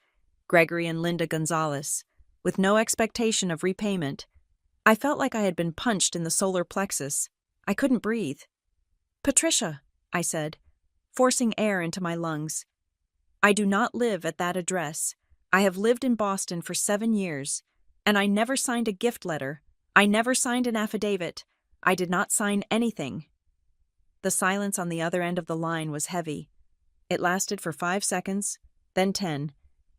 Gregory and Linda Gonzalez, with no expectation of repayment. I felt like I had been punched in the solar plexus. I couldn't breathe. Patricia, I said, forcing air into my lungs. I do not live at that address. I have lived in Boston for 7 years, and I never signed a gift letter. I never signed an affidavit. I did not sign anything. The silence on the other end of the line was heavy. It lasted for 5 seconds, then 10.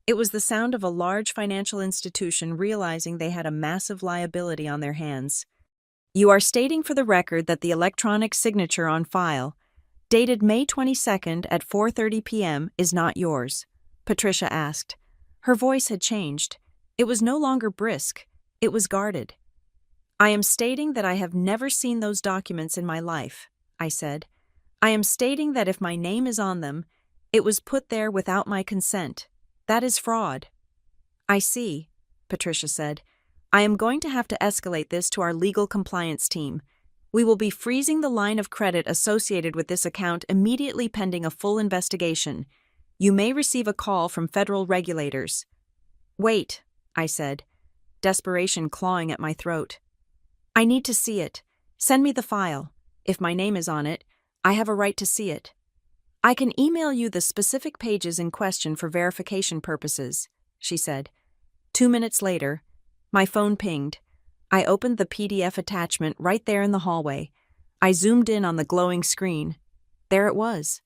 It was the sound of a large financial institution realizing they had a massive liability on their hands. You are stating for the record that the electronic signature on file, dated May 22nd at 4:30 p.m., is not yours, Patricia asked. Her voice had changed. It was no longer brisk. It was guarded. I am stating that I have never seen those documents in my life, I said. I am stating that if my name is on them, it was put there without my consent. That is fraud. I see, Patricia said. I am going to have to escalate this to our legal compliance team. We will be freezing the line of credit associated with this account immediately pending a full investigation. You may receive a call from federal regulators. Wait, I said, desperation clawing at my throat. I need to see it. Send me the file. If my name is on it, I have a right to see it. I can email you the specific pages in question for verification purposes, she said. 2 minutes later, my phone pinged. I opened the PDF attachment right there in the hallway. I zoomed in on the glowing screen. There it was.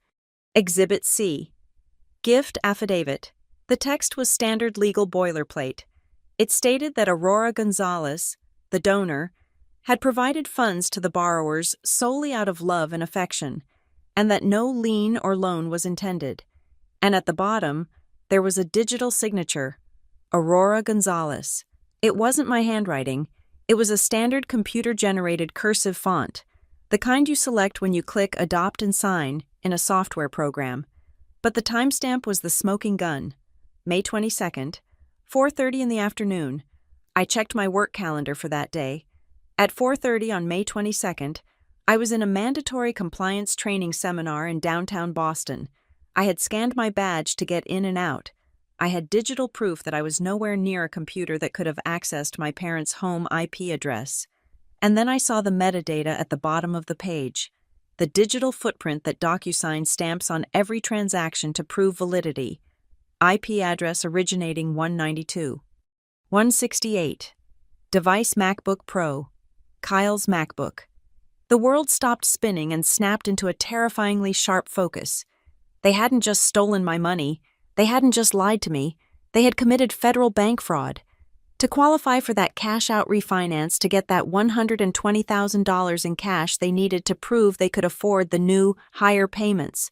Exhibit C. Gift Affidavit. The text was standard legal boilerplate. It stated that Aurora Gonzalez, the donor, had provided funds to the borrowers solely out of love and affection, and that no lien or loan was intended. And at the bottom, there was a digital signature, Aurora Gonzalez. It wasn't my handwriting. It was a standard computer-generated cursive font, the kind you select when you click Adopt and Sign in a software program. But the timestamp was the smoking gun, May 22nd, 4:30 in the afternoon. I checked my work calendar for that day. At 4:30 on May 22nd, I was in a mandatory compliance training seminar in downtown Boston. I had scanned my badge to get in and out. I had digital proof that I was nowhere near a computer that could have accessed my parents' home IP address. And then I saw the metadata at the bottom of the page, the digital footprint that DocuSign stamps on every transaction to prove validity. IP address originating 192. 168. Device MacBook Pro. Kyle's MacBook. The world stopped spinning and snapped into a terrifyingly sharp focus. They hadn't just stolen my money. They hadn't just lied to me. They had committed federal bank fraud. To qualify for that cash-out refinance to get that $120,000 in cash they needed to prove they could afford the new, higher payments.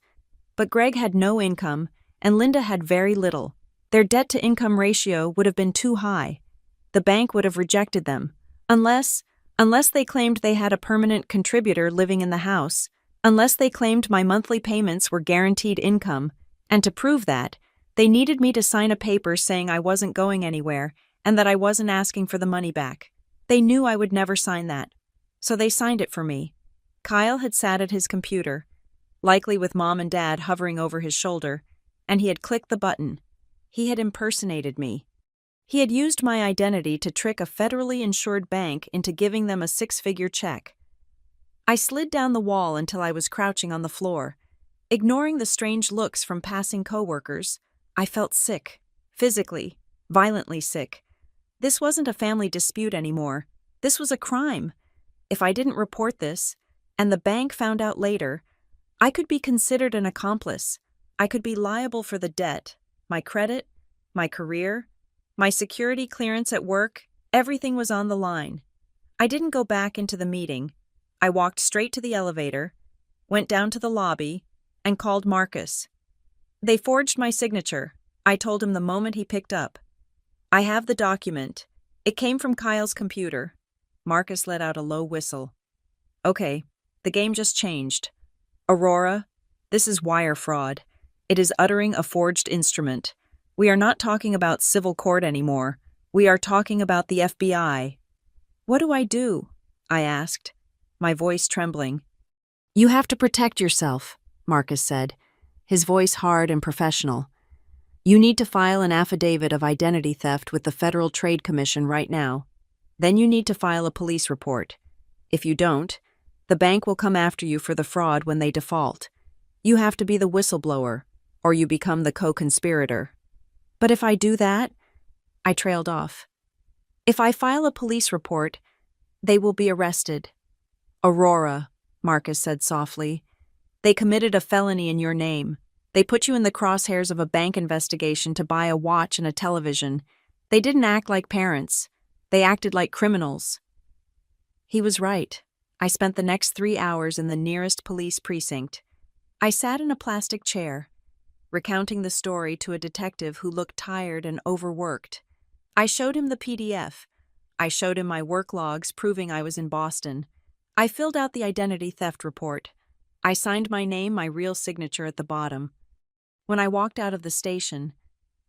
But Greg had no income, and Linda had very little. Their debt-to-income ratio would have been too high. The bank would have rejected them, unless they claimed they had a permanent contributor living in the house, unless they claimed my monthly payments were guaranteed income, and to prove that, they needed me to sign a paper saying I wasn't going anywhere and that I wasn't asking for the money back. They knew I would never sign that, so they signed it for me. Kyle had sat at his computer, likely with Mom and Dad hovering over his shoulder, and he had clicked the button. He had impersonated me. He had used my identity to trick a federally insured bank into giving them a 6-figure check. I slid down the wall until I was crouching on the floor. Ignoring the strange looks from passing coworkers, I felt sick, physically, violently sick. This wasn't a family dispute anymore. This was a crime. If I didn't report this, and the bank found out later, I could be considered an accomplice. I could be liable for the debt, my credit, my career, my security clearance at work. Everything was on the line. I didn't go back into the meeting. I walked straight to the elevator, went down to the lobby, and called Marcus. They forged my signature. I told him the moment he picked up. I have the document. It came from Kyle's computer. Marcus let out a low whistle. Okay, the game just changed. Aurora, this is wire fraud. It is uttering a forged instrument. We are not talking about civil court anymore. We are talking about the FBI. What do I do? I asked, my voice trembling. You have to protect yourself, Marcus said, his voice hard and professional. You need to file an affidavit of identity theft with the Federal Trade Commission right now. Then you need to file a police report. If you don't, the bank will come after you for the fraud when they default. You have to be the whistleblower, or you become the co-conspirator. But if I do that, I trailed off. If I file a police report, they will be arrested. Aurora, Marcus said softly. They committed a felony in your name. They put you in the crosshairs of a bank investigation to buy a watch and a television. They didn't act like parents. They acted like criminals. He was right. I spent the next 3 hours in the nearest police precinct. I sat in a plastic chair, recounting the story to a detective who looked tired and overworked. I showed him the PDF. I showed him my work logs proving I was in Boston. I filled out the identity theft report. I signed my name, my real signature at the bottom. When I walked out of the station,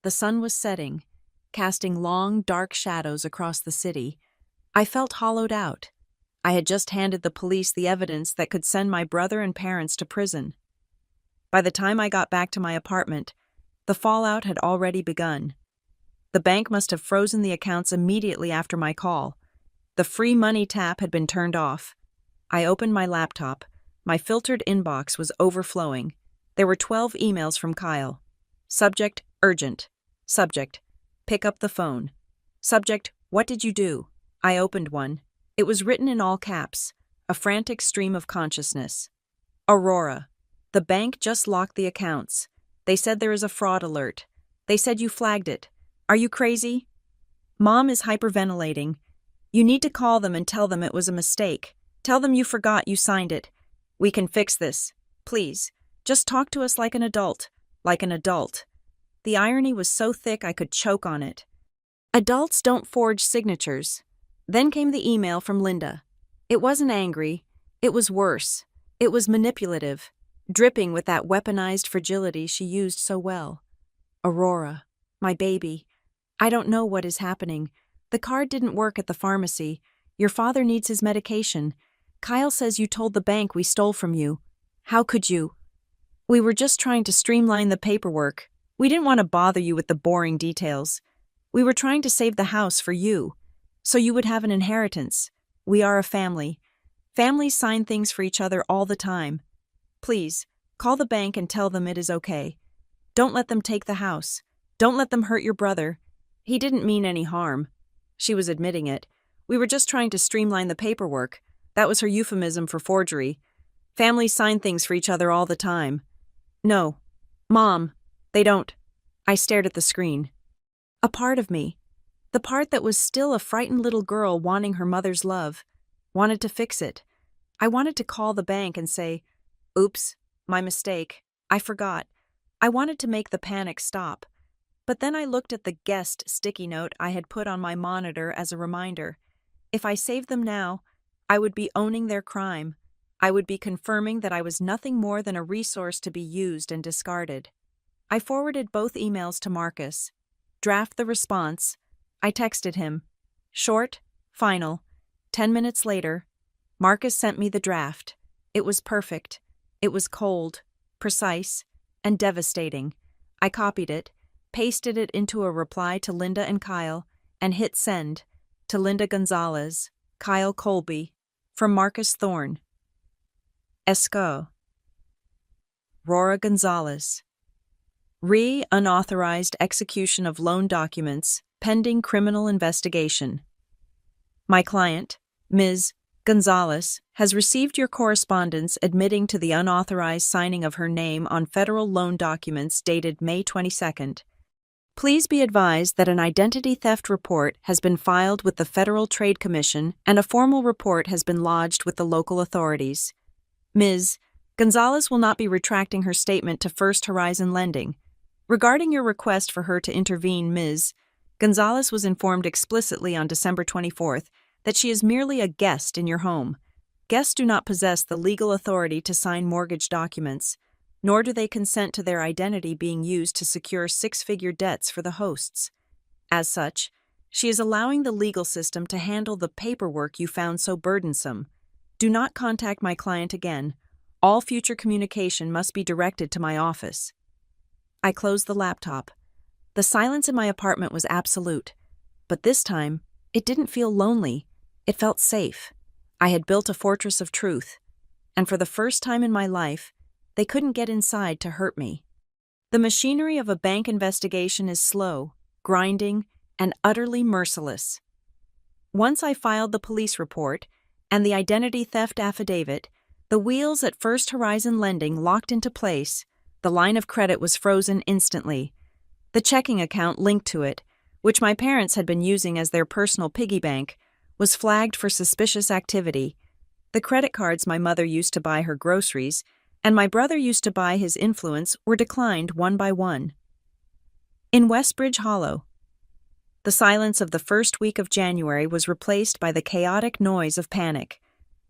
the sun was setting, casting long, dark shadows across the city. I felt hollowed out. I had just handed the police the evidence that could send my brother and parents to prison. By the time I got back to my apartment, the fallout had already begun. The bank must have frozen the accounts immediately after my call. The free money tap had been turned off. I opened my laptop. My filtered inbox was overflowing. There were 12 emails from Kyle. Subject, urgent. Subject, pick up the phone. Subject, what did you do? I opened one. It was written in all caps, a frantic stream of consciousness. Aurora, the bank just locked the accounts. They said there is a fraud alert. They said you flagged it. Are you crazy? Mom is hyperventilating. You need to call them and tell them it was a mistake. Tell them you forgot you signed it. We can fix this. Please, just talk to us like an adult. Like an adult. The irony was so thick I could choke on it. Adults don't forge signatures. Then came the email from Linda. It wasn't angry. It was worse. It was manipulative, dripping with that weaponized fragility she used so well. Aurora, my baby. I don't know what is happening. The card didn't work at the pharmacy. Your father needs his medication. Kyle says you told the bank we stole from you. How could you? We were just trying to streamline the paperwork. We didn't want to bother you with the boring details. We were trying to save the house for you, so you would have an inheritance. We are a family. Families sign things for each other all the time. Please, call the bank and tell them it is okay. Don't let them take the house. Don't let them hurt your brother. He didn't mean any harm. She was admitting it. We were just trying to streamline the paperwork. That was her euphemism for forgery. Families sign things for each other all the time. No. Mom, they don't. I stared at the screen. A part of me, the part that was still a frightened little girl wanting her mother's love, wanted to fix it. I wanted to call the bank and say, "Oops, my mistake. I forgot." I wanted to make the panic stop. But then I looked at the guest sticky note I had put on my monitor as a reminder. If I saved them now, I would be owning their crime. I would be confirming that I was nothing more than a resource to be used and discarded. I forwarded both emails to Marcus. Draft the response. I texted him. Short, final. 10 minutes later, Marcus sent me the draft. It was perfect. It was cold, precise, and devastating. I copied it, pasted it into a reply to Linda and Kyle, and hit send to Linda Gonzalez, Kyle Colby, from Marcus Thorne. Esco. Rora Gonzalez. Unauthorized execution of loan documents pending criminal investigation. My client, Ms. Gonzalez, has received your correspondence admitting to the unauthorized signing of her name on federal loan documents dated May 22nd. Please be advised that an identity theft report has been filed with the Federal Trade Commission and a formal report has been lodged with the local authorities. Ms. Gonzalez will not be retracting her statement to First Horizon Lending. Regarding your request for her to intervene, Ms. Gonzalez was informed explicitly on December 24th that she is merely a guest in your home. Guests do not possess the legal authority to sign mortgage documents, nor do they consent to their identity being used to secure six-figure debts for the hosts. As such, she is allowing the legal system to handle the paperwork you found so burdensome. Do not contact my client again. All future communication must be directed to my office. I closed the laptop. The silence in my apartment was absolute, but this time, it didn't feel lonely. It felt safe. I had built a fortress of truth, and for the first time in my life, they couldn't get inside to hurt me. The machinery of a bank investigation is slow, grinding, and utterly merciless. Once I filed the police report and the identity theft affidavit, the wheels at First Horizon Lending locked into place. The line of credit was frozen instantly. The checking account linked to it, which my parents had been using as their personal piggy bank, was flagged for suspicious activity. The credit cards my mother used to buy her groceries and my brother used to buy his influence were declined one by one. In Westbridge Hollow, the silence of the first week of January was replaced by the chaotic noise of panic.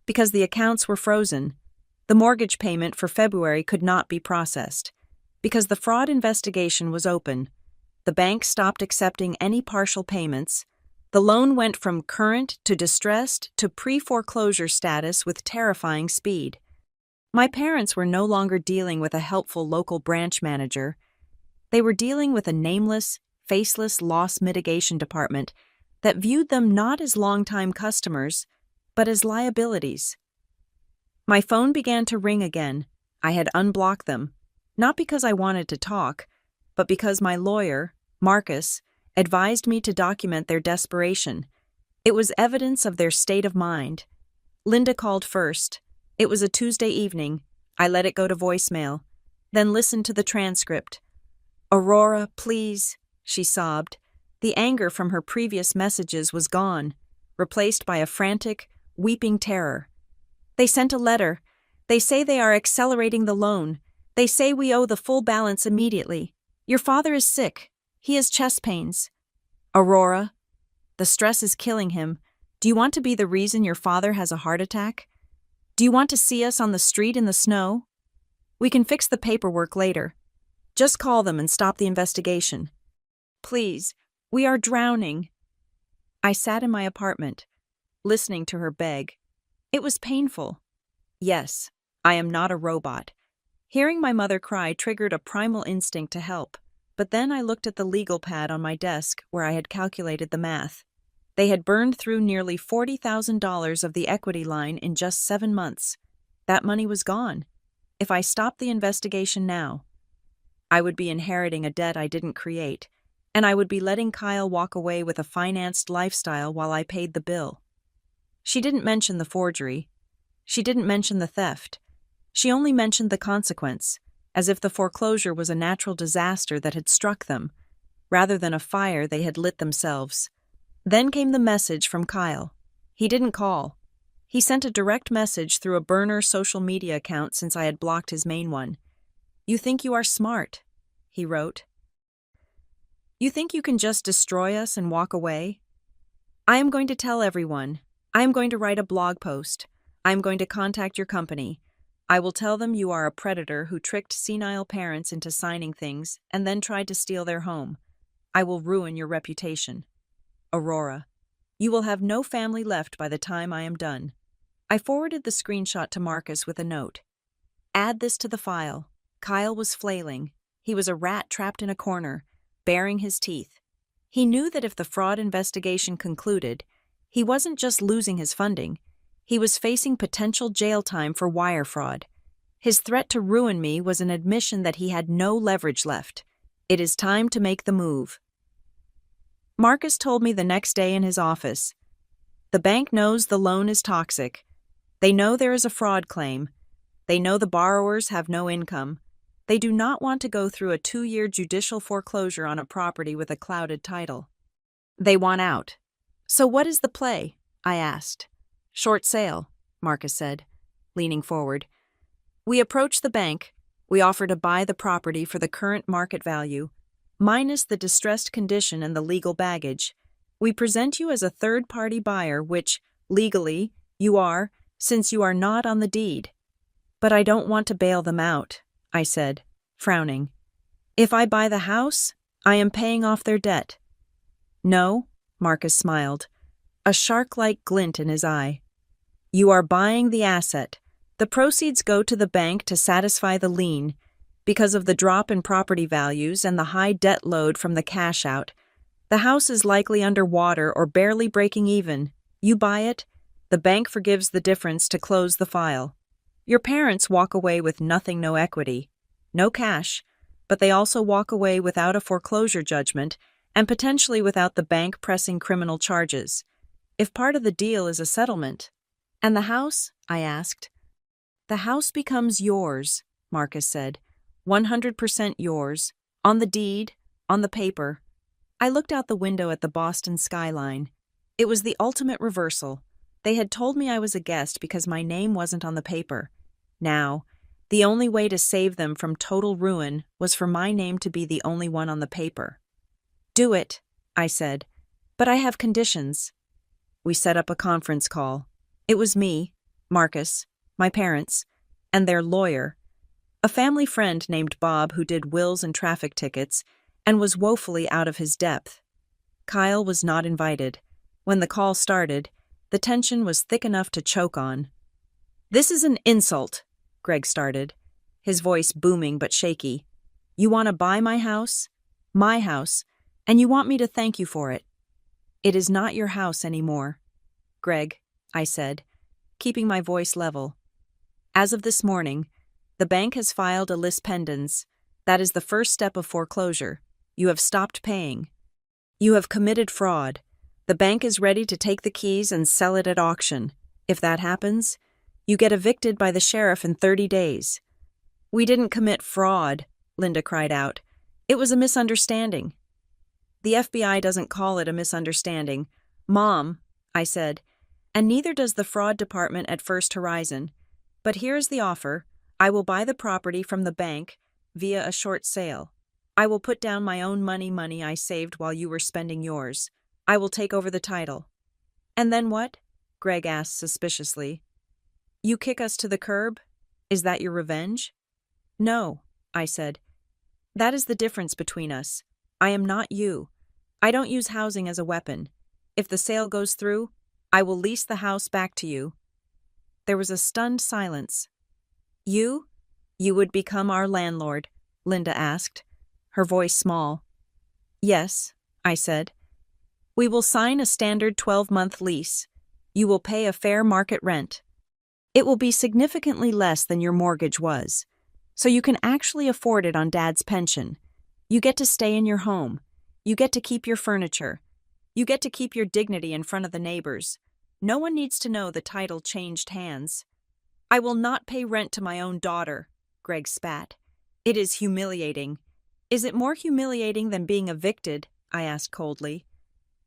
Because the accounts were frozen, the mortgage payment for February could not be processed. Because the fraud investigation was open, the bank stopped accepting any partial payments. The loan went from current to distressed to pre-foreclosure status with terrifying speed. My parents were no longer dealing with a helpful local branch manager. They were dealing with a nameless, faceless loss mitigation department that viewed them not as longtime customers, but as liabilities. My phone began to ring again. I had unblocked them, not because I wanted to talk, but because my lawyer, Marcus, advised me to document their desperation. It was evidence of their state of mind. Linda called first. It was a Tuesday evening. I let it go to voicemail, then listened to the transcript. "Aurora, please," she sobbed. The anger from her previous messages was gone, replaced by a frantic, weeping terror. "They sent a letter. They say they are accelerating the loan. They say we owe the full balance immediately. Your father is sick. He has chest pains. Aurora, the stress is killing him. Do you want to be the reason your father has a heart attack? Do you want to see us on the street in the snow? We can fix the paperwork later. Just call them and stop the investigation. Please, we are drowning." I sat in my apartment, listening to her beg. It was painful. Yes, I am not a robot. Hearing my mother cry triggered a primal instinct to help, but then I looked at the legal pad on my desk where I had calculated the math. They had burned through nearly $40,000 of the equity line in just 7 months. That money was gone. If I stopped the investigation now, I would be inheriting a debt I didn't create, and I would be letting Kyle walk away with a financed lifestyle while I paid the bill. She didn't mention the forgery. She didn't mention the theft. She only mentioned the consequence, as if the foreclosure was a natural disaster that had struck them, rather than a fire they had lit themselves. Then came the message from Kyle. He didn't call. He sent a direct message through a burner social media account since I had blocked his main one. "You think you are smart," he wrote. "You think you can just destroy us and walk away? I am going to tell everyone. I am going to write a blog post. I am going to contact your company. I will tell them you are a predator who tricked senile parents into signing things and then tried to steal their home. I will ruin your reputation. Aurora, you will have no family left by the time I am done." I forwarded the screenshot to Marcus with a note. "Add this to the file." Kyle was flailing. He was a rat trapped in a corner, baring his teeth. He knew that if the fraud investigation concluded, he wasn't just losing his funding, he was facing potential jail time for wire fraud. His threat to ruin me was an admission that he had no leverage left. It is time to make the move. Marcus told me the next day in his office. The bank knows the loan is toxic. They know there is a fraud claim. They know the borrowers have no income. They do not want to go through a 2-year judicial foreclosure on a property with a clouded title. They want out. "So what is the play?" I asked. "Short sale," Marcus said, leaning forward. "We approach the bank. We offer to buy the property for the current market value, minus the distressed condition and the legal baggage. We present you as a third-party buyer, which, legally, you are, since you are not on the deed. But I don't want to bail them out," I said, frowning. "If I buy the house, I am paying off their debt." "No," Marcus smiled, a shark-like glint in his eye. "You are buying the asset. The proceeds go to the bank to satisfy the lien. Because of the drop in property values and the high debt load from the cash out, the house is likely underwater or barely breaking even. You buy it, the bank forgives the difference to close the file. Your parents walk away with nothing, no equity, no cash, but they also walk away without a foreclosure judgment and potentially without the bank pressing criminal charges. If part of the deal is a settlement." "And the house?" I asked. "The house becomes yours," Marcus said. 100% yours. On the deed, on the paper." I looked out the window at the Boston skyline. It was the ultimate reversal. They had told me I was a guest because my name wasn't on the paper. Now, the only way to save them from total ruin was for my name to be the only one on the paper. "Do it," I said, "but I have conditions." We set up a conference call. It was me, Marcus, my parents, and their lawyer, a family friend named Bob who did wills and traffic tickets and was woefully out of his depth. Kyle was not invited. When the call started, the tension was thick enough to choke on. "This is an insult," Greg started, his voice booming but shaky. "You want to buy my house, and you want me to thank you for it. It is not your house anymore." "Greg," I said, keeping my voice level. "As of this morning, the bank has filed a lis pendens. That is the first step of foreclosure. You have stopped paying. You have committed fraud. The bank is ready to take the keys and sell it at auction. If that happens, you get evicted by the sheriff in 30 days. "We didn't commit fraud," Linda cried out. "It was a misunderstanding." "The FBI doesn't call it a misunderstanding, Mom," I said, "and neither does the fraud department at First Horizon. But here's the offer. I will buy the property from the bank via a short sale. I will put down my own money I saved while you were spending yours. I will take over the title." "And then what?" Greg asked suspiciously. "You kick us to the curb? Is that your revenge?" "No," I said. "That is the difference between us. I am not you. I don't use housing as a weapon. If the sale goes through, I will lease the house back to you." There was a stunned silence. You? You would become our landlord, Linda asked, her voice small. Yes, I said. We will sign a standard 12-month lease. You will pay a fair market rent. It will be significantly less than your mortgage was, so you can actually afford it on Dad's pension. You get to stay in your home. You get to keep your furniture. You get to keep your dignity in front of the neighbors. No one needs to know the title changed hands. I will not pay rent to my own daughter, Greg spat. It is humiliating. Is it more humiliating than being evicted? I asked coldly.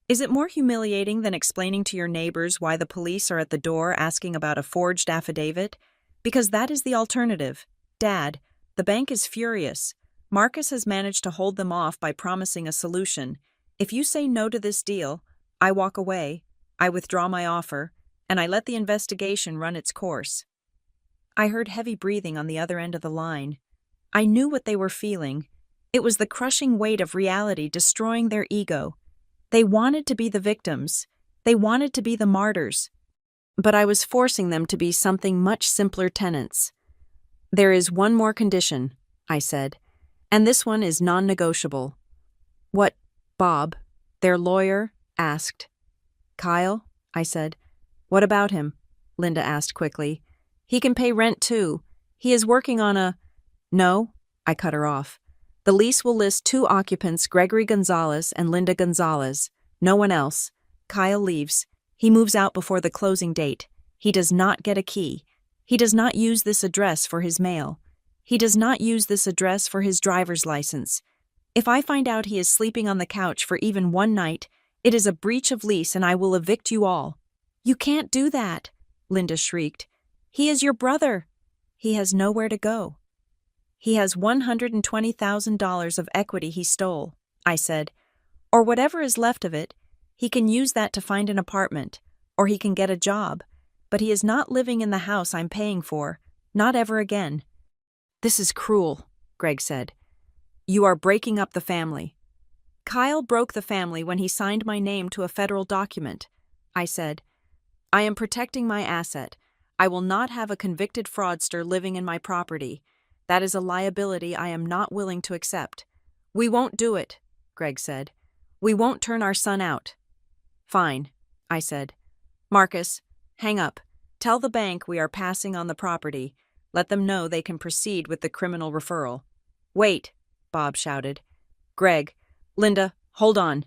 Is it more humiliating than explaining to your neighbors why the police are at the door asking about a forged affidavit? Because that is the alternative. Dad, the bank is furious. Marcus has managed to hold them off by promising a solution. If you say no to this deal, I walk away, I withdraw my offer, and I let the investigation run its course. I heard heavy breathing on the other end of the line. I knew what they were feeling. It was the crushing weight of reality destroying their ego. They wanted to be the victims. They wanted to be the martyrs. But I was forcing them to be something much simpler tenants. There is one more condition, I said, and this one is non-negotiable. What, Bob, their lawyer, asked. Kyle, I said. What about him? Linda asked quickly. He can pay rent too. He is working on a... No, I cut her off. The lease will list 2 occupants, Gregory Gonzalez and Linda Gonzalez. No one else. Kyle leaves. He moves out before the closing date. He does not get a key. He does not use this address for his mail. He does not use this address for his driver's license. If I find out he is sleeping on the couch for even one night, it is a breach of lease and I will evict you all. You can't do that, Linda shrieked. He is your brother. He has nowhere to go. He has $120,000 of equity he stole, I said. Or whatever is left of it. He can use that to find an apartment, or he can get a job. But he is not living in the house I'm paying for. Not ever again. This is cruel, Greg said. You are breaking up the family. Kyle broke the family when he signed my name to a federal document, I said. I am protecting my asset. I will not have a convicted fraudster living in my property. That is a liability I am not willing to accept. We won't do it, Greg said. We won't turn our son out. Fine, I said. Marcus, hang up. Tell the bank we are passing on the property. Let them know they can proceed with the criminal referral. Wait, Bob shouted. Greg, Linda, hold on.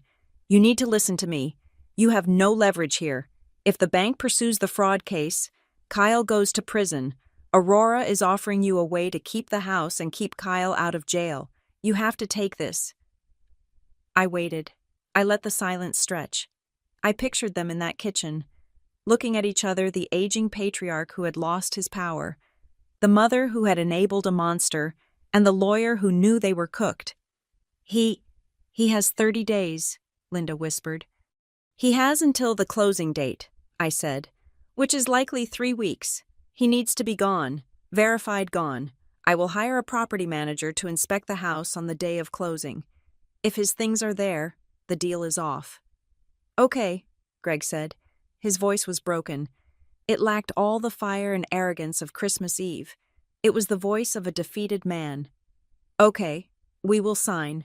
You need to listen to me. You have no leverage here. If the bank pursues the fraud case, Kyle goes to prison. Aurora is offering you a way to keep the house and keep Kyle out of jail. You have to take this. I waited. I let the silence stretch. I pictured them in that kitchen, looking at each other, the aging patriarch who had lost his power, the mother who had enabled a monster, and the lawyer who knew they were cooked. He has 30 days, Linda whispered. He has until the closing date, I said, which is likely 3 weeks. He needs to be gone, verified gone. I will hire a property manager to inspect the house on the day of closing. If his things are there, the deal is off. Okay, Greg said. His voice was broken. It lacked all the fire and arrogance of Christmas Eve. It was the voice of a defeated man. Okay, we will sign.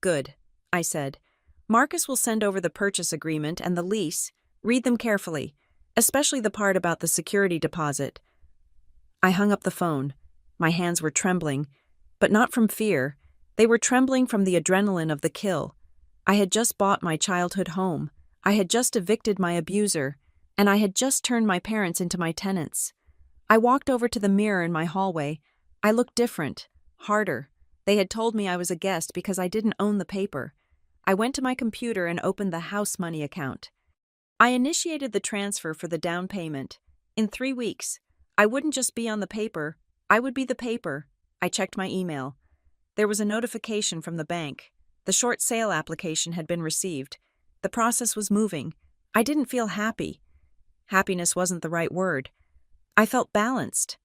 Good, I said. Marcus will send over the purchase agreement and the lease. Read them carefully, especially the part about the security deposit. I hung up the phone. My hands were trembling, but not from fear. They were trembling from the adrenaline of the kill. I had just bought my childhood home. I had just evicted my abuser, and I had just turned my parents into my tenants. I walked over to the mirror in my hallway. I looked different, harder. They had told me I was a guest because I didn't own the paper. I went to my computer and opened the house money account. I initiated the transfer for the down payment. In 3 weeks, I wouldn't just be on the paper, I would be the paper. I checked my email. There was a notification from the bank. The short sale application had been received. The process was moving. I didn't feel happy. Happiness wasn't the right word. I felt balanced.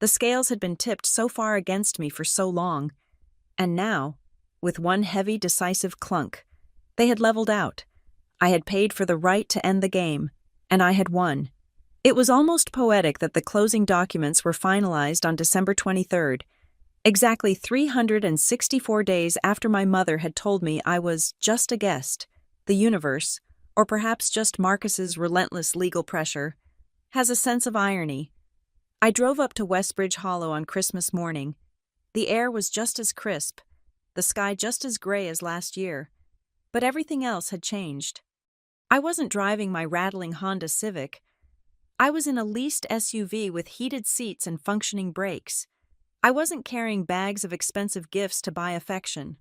The scales had been tipped so far against me for so long. And now, with one heavy, decisive clunk, they had leveled out. I had paid for the right to end the game, and I had won. It was almost poetic that the closing documents were finalized on December 23rd, exactly 364 days after my mother had told me I was just a guest. The universe, or perhaps just Marcus's relentless legal pressure, has a sense of irony. I drove up to Westbridge Hollow on Christmas morning. The air was just as crisp, the sky just as gray as last year, but everything else had changed. I wasn't driving my rattling Honda Civic. I was in a leased SUV with heated seats and functioning brakes. I wasn't carrying bags of expensive gifts to buy affection.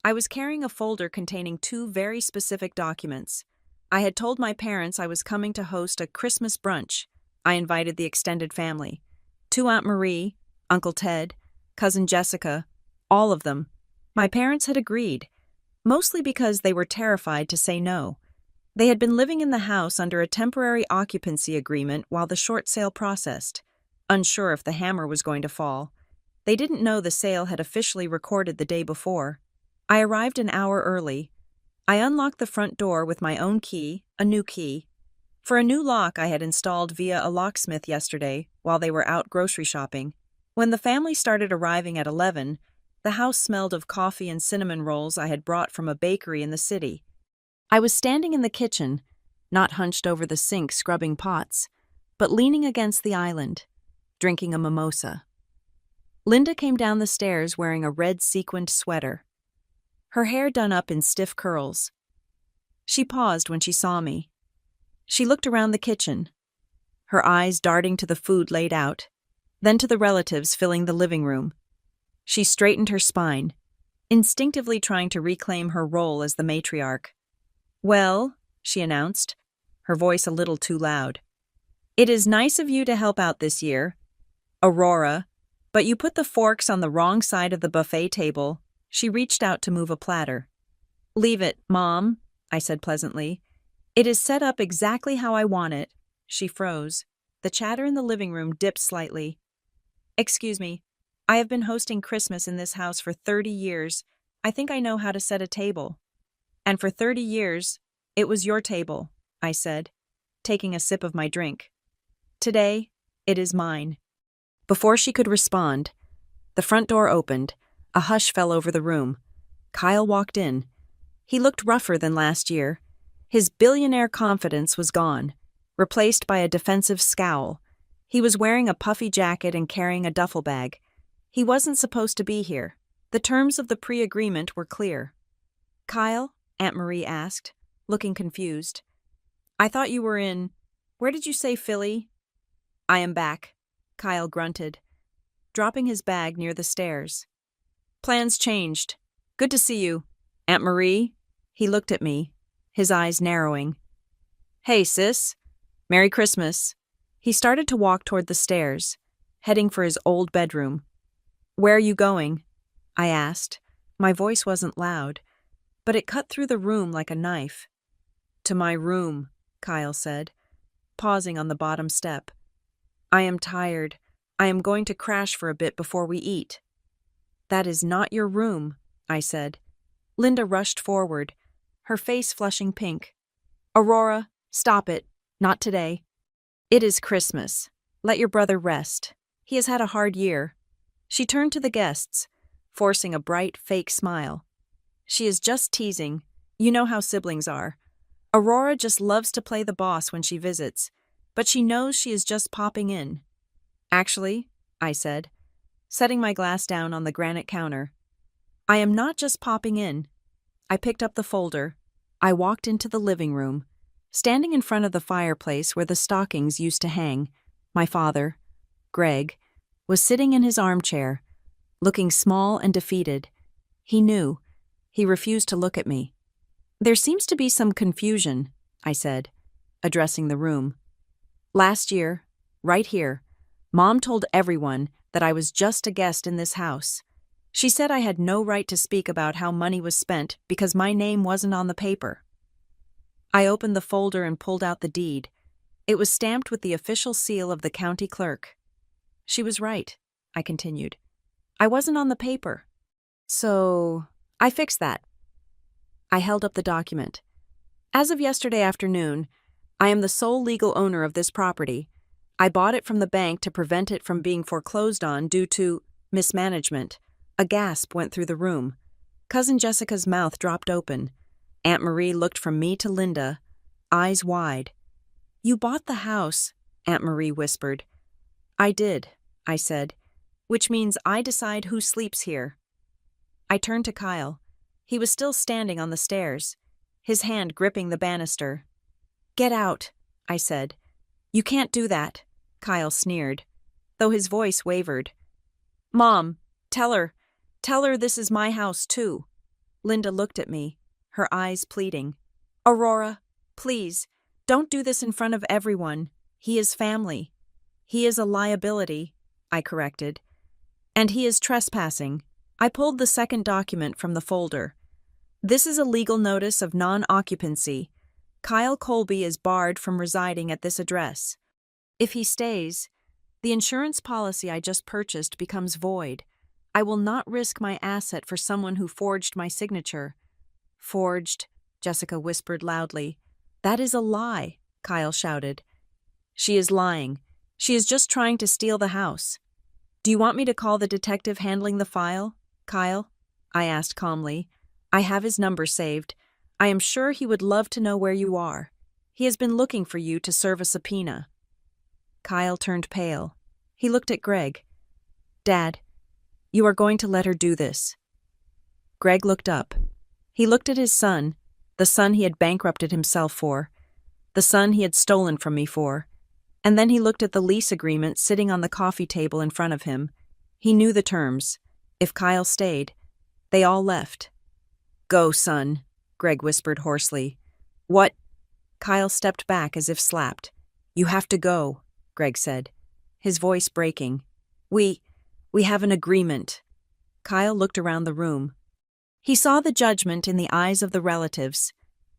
I was carrying a folder containing two very specific documents. I had told my parents I was coming to host a Christmas brunch. I invited the extended family. To Aunt Marie, Uncle Ted, Cousin Jessica, all of them. My parents had agreed, mostly because they were terrified to say no. They had been living in the house under a temporary occupancy agreement while the short sale processed, unsure if the hammer was going to fall. They didn't know the sale had officially recorded the day before. I arrived an hour early. I unlocked the front door with my own key, a new key. For a new lock I had installed via a locksmith yesterday while they were out grocery shopping. When the family started arriving at 11, the house smelled of coffee and cinnamon rolls I had brought from a bakery in the city. I was standing in the kitchen, not hunched over the sink scrubbing pots, but leaning against the island, drinking a mimosa. Linda came down the stairs wearing a red sequined sweater, her hair done up in stiff curls. She paused when she saw me. She looked around the kitchen, her eyes darting to the food laid out, then to the relatives filling the living room. She straightened her spine, instinctively trying to reclaim her role as the matriarch. "Well," she announced, her voice a little too loud, "it is nice of you to help out this year, Aurora, but you put the forks on the wrong side of the buffet table." She reached out to move a platter. "Leave it, Mom," I said pleasantly. "It is set up exactly how I want it." She froze. The chatter in the living room dipped slightly. "Excuse me, I have been hosting Christmas in this house for 30 years. I think I know how to set a table." "And for 30 years, it was your table," I said, taking a sip of my drink. "Today, it is mine." Before she could respond, the front door opened. A hush fell over the room. Kyle walked in. He looked rougher than last year. His billionaire confidence was gone, replaced by a defensive scowl. He was wearing a puffy jacket and carrying a duffel bag. He wasn't supposed to be here. The terms of the pre-agreement were clear. "Kyle?" Aunt Marie asked, looking confused. "I thought you were in... Where did you say Philly?" "I am back," Kyle grunted, dropping his bag near the stairs. "Plans changed. Good to see you. Aunt Marie?" He looked at me, his eyes narrowing. "Hey, sis. Merry Christmas." He started to walk toward the stairs, heading for his old bedroom. "Where are you going?" I asked. My voice wasn't loud, but it cut through the room like a knife. "To my room," Kyle said, pausing on the bottom step. "I am tired. I am going to crash for a bit before we eat." "That is not your room," I said. Linda rushed forward, her face flushing pink. "Aurora, stop it. Not today. It is Christmas. Let your brother rest. He has had a hard year." She turned to the guests, forcing a bright, fake smile. "She is just teasing. You know how siblings are. Aurora just loves to play the boss when she visits, but she knows she is just popping in." "Actually," I said, setting my glass down on the granite counter, "I am not just popping in." I picked up the folder. I walked into the living room. Standing in front of the fireplace where the stockings used to hang, my father, Greg, was sitting in his armchair, looking small and defeated. He knew. He refused to look at me. "There seems to be some confusion," I said, addressing the room. "Last year, right here, Mom told everyone that I was just a guest in this house. She said I had no right to speak about how money was spent because my name wasn't on the paper." I opened the folder and pulled out the deed. It was stamped with the official seal of the county clerk. "She was right," I continued. "I wasn't on the paper. So, I fixed that." I held up the document. "As of yesterday afternoon, I am the sole legal owner of this property. I bought it from the bank to prevent it from being foreclosed on due to mismanagement. A gasp went through the room. Cousin Jessica's mouth dropped open. Aunt Marie looked from me to Linda, eyes wide. "You bought the house," Aunt Marie whispered. "I did," I said, "which means I decide who sleeps here." I turned to Kyle. He was still standing on the stairs, his hand gripping the banister. "Get out," I said. "You can't do that," Kyle sneered, though his voice wavered. "Mom, tell her this is my house too." Linda looked at me, her eyes pleading. "Aurora, please, don't do this in front of everyone. He is family." "He is a liability," I corrected. "And he is trespassing." I pulled the second document from the folder. "This is a legal notice of non-occupancy. Kyle Colby is barred from residing at this address. If he stays, the insurance policy I just purchased becomes void. I will not risk my asset for someone who forged my signature." "Forged," Jessica whispered loudly. "That is a lie," Kyle shouted. "She is lying. She is just trying to steal the house." "Do you want me to call the detective handling the file, Kyle?" I asked calmly. "I have his number saved. I am sure he would love to know where you are. He has been looking for you to serve a subpoena." Kyle turned pale. He looked at Greg. "Dad, you are going to let her do this?" Greg looked up. He looked at his son, the son he had bankrupted himself for, the son he had stolen from me for, and then he looked at the lease agreement sitting on the coffee table in front of him. He knew the terms. If Kyle stayed, they all left. "Go, son," Greg whispered hoarsely. "What?" Kyle stepped back as if slapped. "You have to go," Greg said, his voice breaking. We have an agreement." Kyle looked around the room. He saw the judgment in the eyes of the relatives.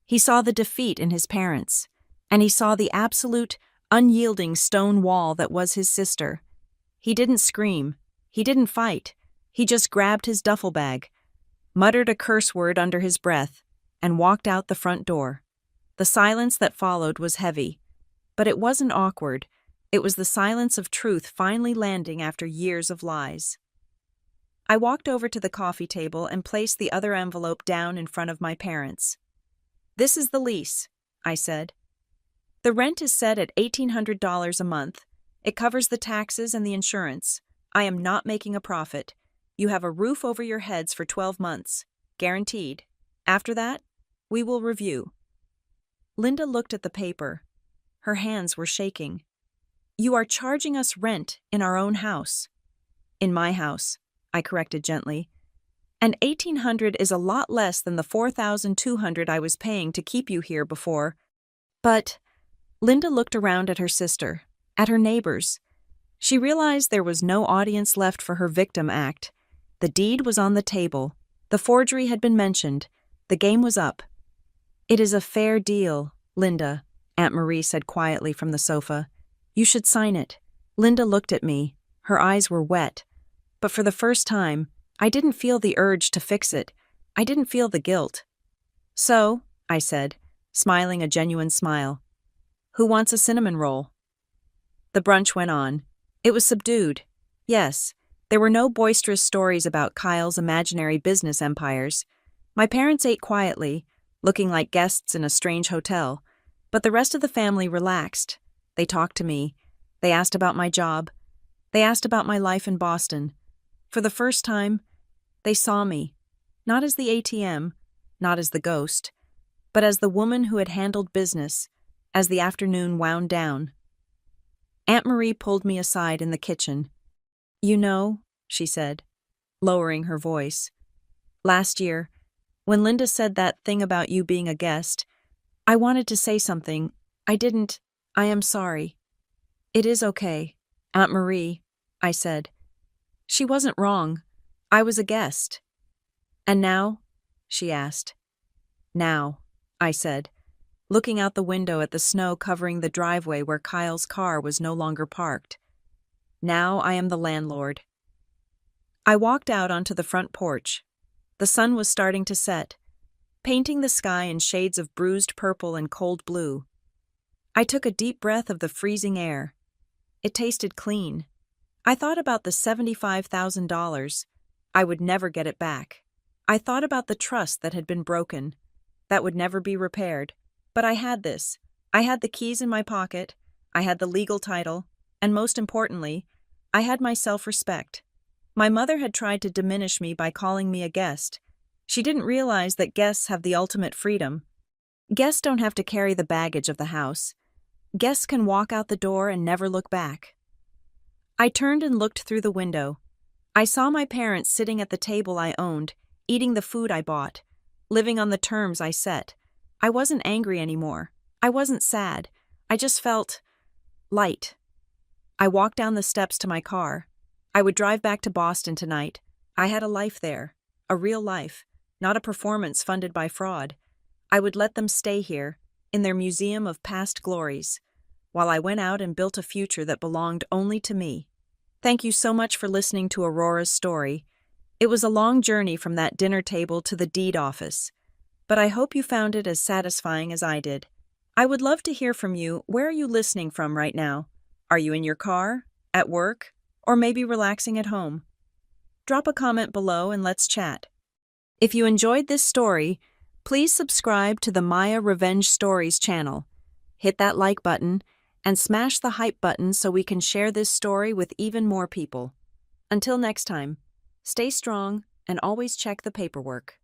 He saw the defeat in his parents. And he saw the absolute, unyielding stone wall that was his sister. He didn't scream. He didn't fight. He just grabbed his duffel bag, muttered a curse word under his breath, and walked out the front door. The silence that followed was heavy. But it wasn't awkward. It was the silence of truth finally landing after years of lies. I walked over to the coffee table and placed the other envelope down in front of my parents. "This is the lease," I said. "The rent is set at $1,800 a month. It covers the taxes and the insurance. I am not making a profit. You have a roof over your heads for 12 months. Guaranteed. After that, we will review." Linda looked at the paper. Her hands were shaking. "You are charging us rent in our own house." "In my house," I corrected gently. "And $1,800 is a lot less than the $4,200 I was paying to keep you here before." "But," Linda looked around at her sister, at her neighbors. She realized there was no audience left for her victim act. The deed was on the table. The forgery had been mentioned. The game was up. "It is a fair deal, Linda," Aunt Marie said quietly from the sofa. "You should sign it." Linda looked at me. Her eyes were wet. But for the first time, I didn't feel the urge to fix it. I didn't feel the guilt. "So," I said, smiling a genuine smile, "who wants a cinnamon roll?" The brunch went on. It was subdued. Yes, there were no boisterous stories about Kyle's imaginary business empires. My parents ate quietly, looking like guests in a strange hotel, but the rest of the family relaxed. They talked to me. They asked about my job. They asked about my life in Boston. For the first time, they saw me, not as the ATM, not as the ghost, but as the woman who had handled business, as the afternoon wound down. Aunt Marie pulled me aside in the kitchen. "You know," she said, lowering her voice, "last year, when Linda said that thing about you being a guest, I wanted to say something. I didn't. I am sorry." "It is okay, Aunt Marie," I said. "She wasn't wrong. I was a guest." "And now?" she asked. "Now," I said, looking out the window at the snow covering the driveway where Kyle's car was no longer parked. "Now I am the landlord." I walked out onto the front porch. The sun was starting to set, painting the sky in shades of bruised purple and cold blue. I took a deep breath of the freezing air. It tasted clean. I thought about the $75,000. I would never get it back. I thought about the trust that had been broken, that would never be repaired. But I had this. I had the keys in my pocket, I had the legal title, and most importantly, I had my self-respect. My mother had tried to diminish me by calling me a guest. She didn't realize that guests have the ultimate freedom. Guests don't have to carry the baggage of the house. Guests can walk out the door and never look back. I turned and looked through the window. I saw my parents sitting at the table I owned, eating the food I bought, living on the terms I set. I wasn't angry anymore. I wasn't sad. I just felt light. I walked down the steps to my car. I would drive back to Boston tonight. I had a life there, a real life, not a performance funded by fraud. I would let them stay here, in their museum of past glories, while I went out and built a future that belonged only to me. Thank you so much for listening to Aurora's story. It was a long journey from that dinner table to the deed office, but I hope you found it as satisfying as I did. I would love to hear from you. Where are you listening from right now? Are you in your car, at work, or maybe relaxing at home? Drop a comment below and let's chat. If you enjoyed this story, please subscribe to the Maya Revenge Stories channel. Hit that like button and smash the hype button so we can share this story with even more people. Until next time, stay strong and always check the paperwork.